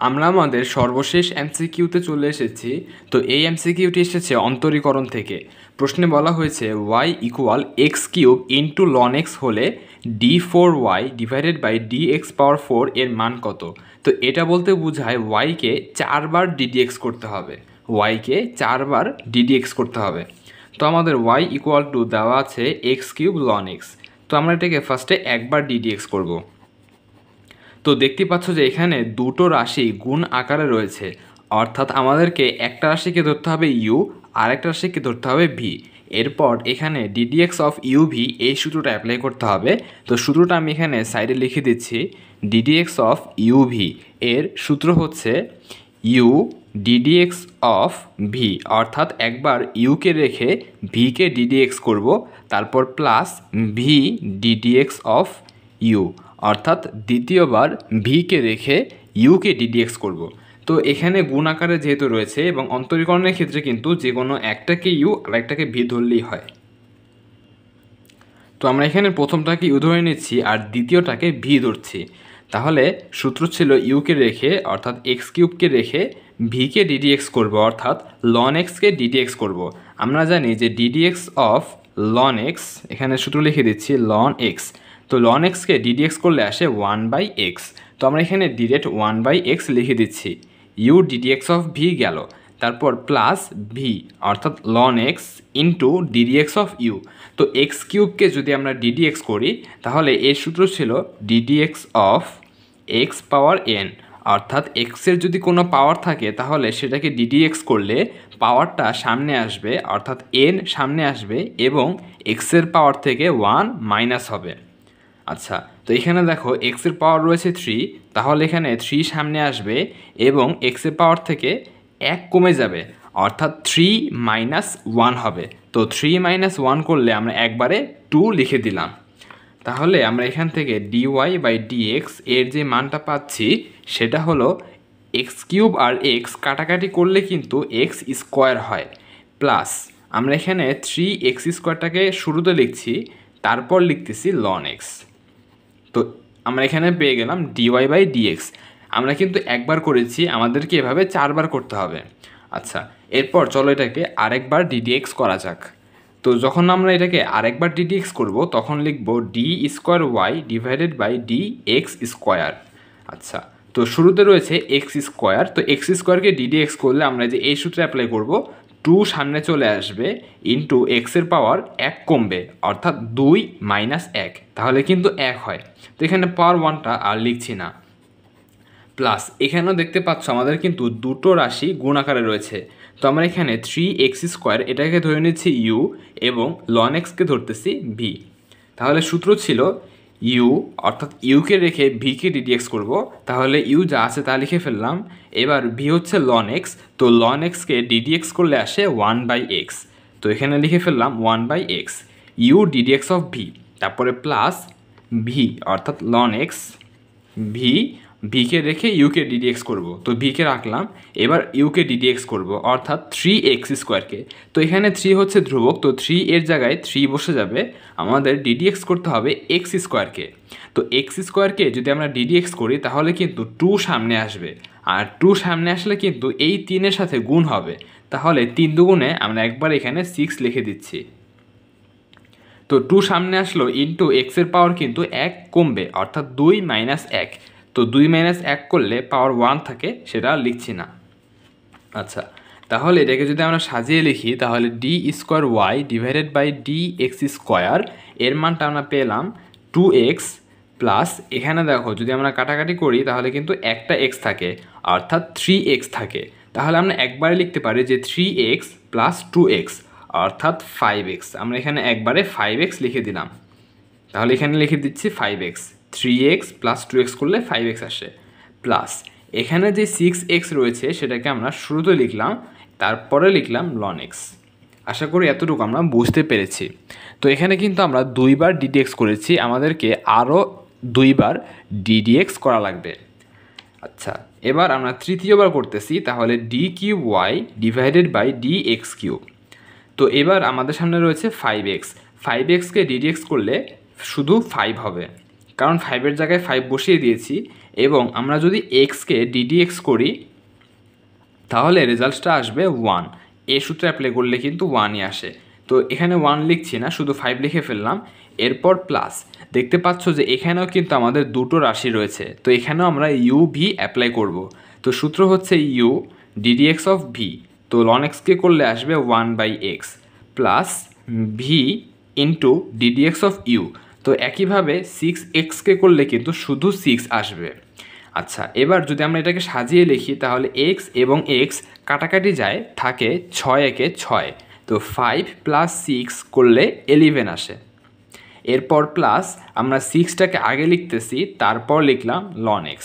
আমরা আমাদের সর্বশেষ এমসিকিউতে চলে এসেছি। তো এই এমসিকিউটি এসেছে অন্তরীকরণ থেকে। প্রশ্নে বলা হয়েছে y equal x³ into ln x হলে d4y ডিভাইডেড বাই dx পাওয়ার 4 এর মান কত। তো এটা বলতে বোঝায় yকে 4 বার ddx করতে হবে, yকে 4 বার ddx করতে হবে। তো আমাদের y ইকুয়াল টু দেওয়া আছে x³ ln x। তো আমরা এটাকে ফার্স্টে একবার ddx করব। তো দেখতে পাচ্ছ যে এখানে দুটো রাশি গুণ আকারে রয়েছে, অর্থাৎ আমাদেরকে একটা রাশিকে ধরতে হবে ইউ, আর একটা রাশিকে ধরতে হবে ভি। এরপর এখানে ddx অফ ইউভি এই সূত্রটা অ্যাপ্লাই করতে হবে। তো সূত্রটা আমি এখানে সাইডে লিখে দিচ্ছি। ddx অফ ইউভি এর সূত্র হচ্ছে ইউ ddx অফ ভি, অর্থাৎ একবার ইউকে রেখে ভিকে ddx করব, তারপর plus V ddx of U, অর্থাৎ দ্বিতীয়বার ভিকে রেখে ইউকে ddx করব। তো এখানে গুণ আকারে যেহেতু রয়েছে এবং অন্তরীকরণের ক্ষেত্রে কিন্তু যে কোনো একটাকে ইউ আর একটাকে ভি ধরলেই হয়। তো আমরা এখানে প্রথমটাকে ইউ ধরে নিচ্ছি আর দ্বিতীয়টাকে ভি ধরছি। তাহলে সূত্র ছিল ইউকে রেখে, অর্থাৎ x³ রেখে ভিকে ddx করব, অর্থাৎ ln x কে ddx করব। আমরা জানি যে ddx অফ ln x, এখানে সূত্র লিখে দিচ্ছি ln x। তো ln x কে ddx করলে আসে 1/x। তো আমরা এখানে ডিরেক্ট 1/x লিখে দিচ্ছি। ইউ ddx অফ ভি গেল, তারপর প্লাস ভি অর্থাৎ ln x into ddx of U. তো x³ যদি আমরা ddx করি তাহলে এর সূত্র ছিল ddx of x power n, অর্থাৎ x এর যদি কোনো পাওয়ার থাকে তাহলে সেটাকে ddx করলে পাওয়ারটা সামনে আসবে, অর্থাৎ n সামনে আসবে এবং x এর পাওয়ার থেকে 1 মাইনাস হবে। আচ্ছা, তো এখানে দেখো x এর পাওয়ার রয়েছে 3, তাহলে এখানে 3 সামনে আসবে এবং x এর পাওয়ার থেকে 1 কমে যাবে, অর্থাৎ 3 মাইনাস 1 হবে। তো 3 মাইনাস 1 করলে আমরা একবারে 2 লিখে দিলাম। তাহলে আমরা এখান থেকে dy/dx এর যে মানটা পাচ্ছি সেটা হলো x³ আর x কাটাকাটি করলে কিন্তু x স্কোয়ার হয়, প্লাস আমরা এখানে 3x² শুরুতে লিখছি, তারপর লিখতেছি ln x। তো আমরা এখানে পেয়ে গেলাম dy/dx। আমরা কিন্তু একবার করেছি, আমাদেরকে এভাবে 4 বার করতে হবে। আচ্ছা, এরপর চলো এটাকে আরেকবার ddx করা যাক। তো যখন আমরা এটাকে আরেকবার ddx করব তখন লিখব d² divided by dx square. আচ্ছা, তো শুরুতে রয়েছে x², তো x² ddx করলে আমরা যে এই সূত্রে অ্যাপ্লাই করব, 2 সামনে চলে আসবে ইন্টু x এর পাওয়ার 1 কমবে, অর্থাৎ 2 মাইনাস 1, তাহলে কিন্তু 1 হয়। তো এখানে পাওয়ার 1টা আর লিখছি না। প্লাস এখানেও দেখতে পাচ্ছ আমাদের কিন্তু দুটো রাশি গুণ আকারে রয়েছে। তো আমরা এখানে 3x² এটাকে ধরে নিচ্ছি ইউ এবং ln x-কে ধরতেছি ভি। তাহলে সূত্র ছিল ইউ অর্থাৎ ইউকে রেখে ভিকে ডিডিএক্স করব, তাহলে ইউ যা আছে তা লিখে ফেললাম। এবার ভি হচ্ছে ln x, তো ln x-কে ডিডিএক্স করলে আসে 1/x, তো এখানে লিখে ফেললাম 1/x U d d x of V, তারপরে প্লাস ভি অর্থাৎ ln x ভি, ভিকে রেখে ইউকে ডিডিএক্স করব, তো ভিকে রাখলাম। এবার ইউকে ডিডিএক্স করব অর্থাৎ 3x²কে, তো এখানে 3 হচ্ছে ধ্রুবক, তো 3 এর জায়গায় 3 বসে যাবে। আমাদের ডিডিএক্স করতে হবে x²কে, তো x²কে যদি আমরা ডিডিএক্স করি তাহলে কিন্তু 2 সামনে আসবে, আর 2 সামনে আসলে কিন্তু এই 3-এর সাথে গুণ হবে, তাহলে 3 দুগুণে আমরা একবার এখানে 6 লিখে দিচ্ছি। তো 2 সামনে আসলো ইন্টু এক্সের পাওয়ার কিন্তু 1 কমবে অর্থাৎ 2 - 1, তো 2 - 1 করলে পাওয়ার 1 থাকে, সেটা আর লিখছি না। আচ্ছা, তাহলে এটাকে যদি আমরা সাজিয়ে লিখি তাহলে d² ডিভাইডেড বাই dx², এর মানটা আমরা পেলাম 2x প্লাস এখানে দেখো যদি আমরা কাটাকাটি করি তাহলে কিন্তু একটা x থাকে অর্থাৎ 3x থাকে, তাহলে আমরা একবারে লিখতে পারি যে 3x প্লাস 2x অর্থাৎ 5x। আমরা এখানে একবারে 5x লিখে দিলাম, তাহলে এখানে লিখে দিচ্ছি 5x, 3x প্লাস 2x করলে 5x আসে, প্লাস এখানে যে 6x রয়েছে সেটাকে আমরা শুরুতে লিখলাম, তারপরে লিখলাম ln x। আশা করি এতটুকু আমরা বুঝতে পেরেছি। তো এখানে কিন্তু আমরা 2 বার ডিডিএক্স করেছি, আমাদেরকে আরও 2 বার ডিডিএক্স করা লাগবে। আচ্ছা, এবার আমরা তৃতীয়বার করতেছি, তাহলে d³ ডিভাইডেড বাই dx³। তো এবার আমাদের সামনে রয়েছে 5x, 5xকে ডিডিএক্স করলে শুধু 5 হবে, কারণ 5-এর জায়গায় 5 বসিয়ে দিয়েছি, এবং আমরা যদি xকে ডিডিএক্স করি তাহলে রেজাল্টটা আসবে 1, এ সূত্রে অ্যাপ্লাই করলে কিন্তু 1ই আসে। তো এখানে 1 লিখছি না, শুধু 5 লিখে ফেললাম। এরপর প্লাস দেখতে পাচ্ছ যে এখানেও কিন্তু আমাদের দুটো রাশি রয়েছে, তো এখানেও আমরা ইউ ভি অ্যাপ্লাই করব। তো সূত্র হচ্ছে ইউ ডিডিএক্স অফ ভি, তো ln x-কে করলে আসবে 1/x plus V into d d x of U, তো একইভাবে 6x-কে করলে কিন্তু শুধু 6 আসবে। আচ্ছা, এবার যদি আমরা এটাকে সাজিয়ে লিখি তাহলে x এবং x কাটাকাটি যায়, থাকে 6 একে 6, তো 5 প্লাস 6 করলে 11 আসে। এরপর প্লাস আমরা 6টাকে আগে লিখতেছি, তারপর লিখলাম ln x।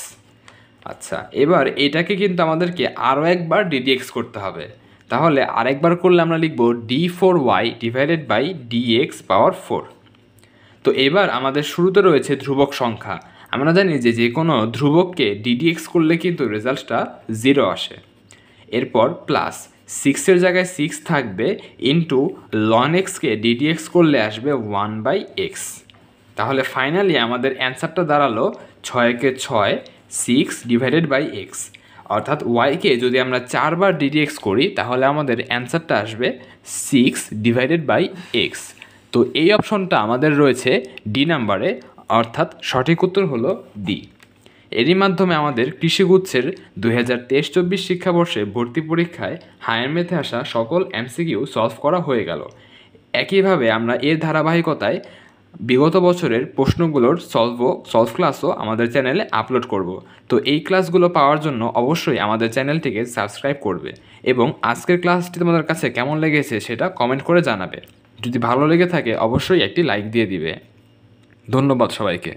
আচ্ছা, এবার এটাকে কিন্তু আমাদেরকে আরও একবার ডিডিএক্স করতে হবে, তাহলে আরেকবার করলে আমরা লিখব d4y ডিভাইডেড বাই dx⁴। তো এবার আমাদের শুরুতে রয়েছে ধ্রুবক সংখ্যা, আমরা জানি যে যে কোনো ধ্রুবককে ডিডিএক্স করলে কিন্তু রেজাল্টটা 0 আসে। এরপর প্লাস 6-এর জায়গায় 6 থাকবে ইন্টু ln x-কে ডিডিএক্স করলে আসবে 1/x। তাহলে ফাইনালি আমাদের অ্যান্সারটা দাঁড়ালো 6 একে 6, 6 ডিভাইডেড বাই x, অর্থাৎ y-কে যদি আমরা 4 বার ডিডিএক্স করি তাহলে আমাদের অ্যান্সারটা আসবে 6 ডিভাইডেড বাই x। তো এই অপশনটা আমাদের রয়েছে ডি নাম্বারে, অর্থাৎ সঠিক উত্তর হলো ডি। এরই মাধ্যমে আমাদের কৃষিগুচ্ছের 2023-24 শিক্ষাবর্ষে ভর্তি পরীক্ষায় হায়ার ম্যাথে আসা সকল এমসিকিউ সলভ করা হয়ে গেল। একইভাবে আমরা এর ধারাবাহিকতায় বিগত বছরের প্রশ্নগুলোর সলভ ক্লাসও আমাদের চ্যানেলে আপলোড করব। তো এই ক্লাসগুলো পাওয়ার জন্য অবশ্যই আমাদের চ্যানেলটিকে সাবস্ক্রাইব করবে, এবং আজকের ক্লাসটি তোমাদের কাছে কেমন লেগেছে সেটা কমেন্ট করে জানাবে। যদি ভালো লেগে থাকে অবশ্যই একটি লাইক দিয়ে দিবে। ধন্যবাদ সবাইকে।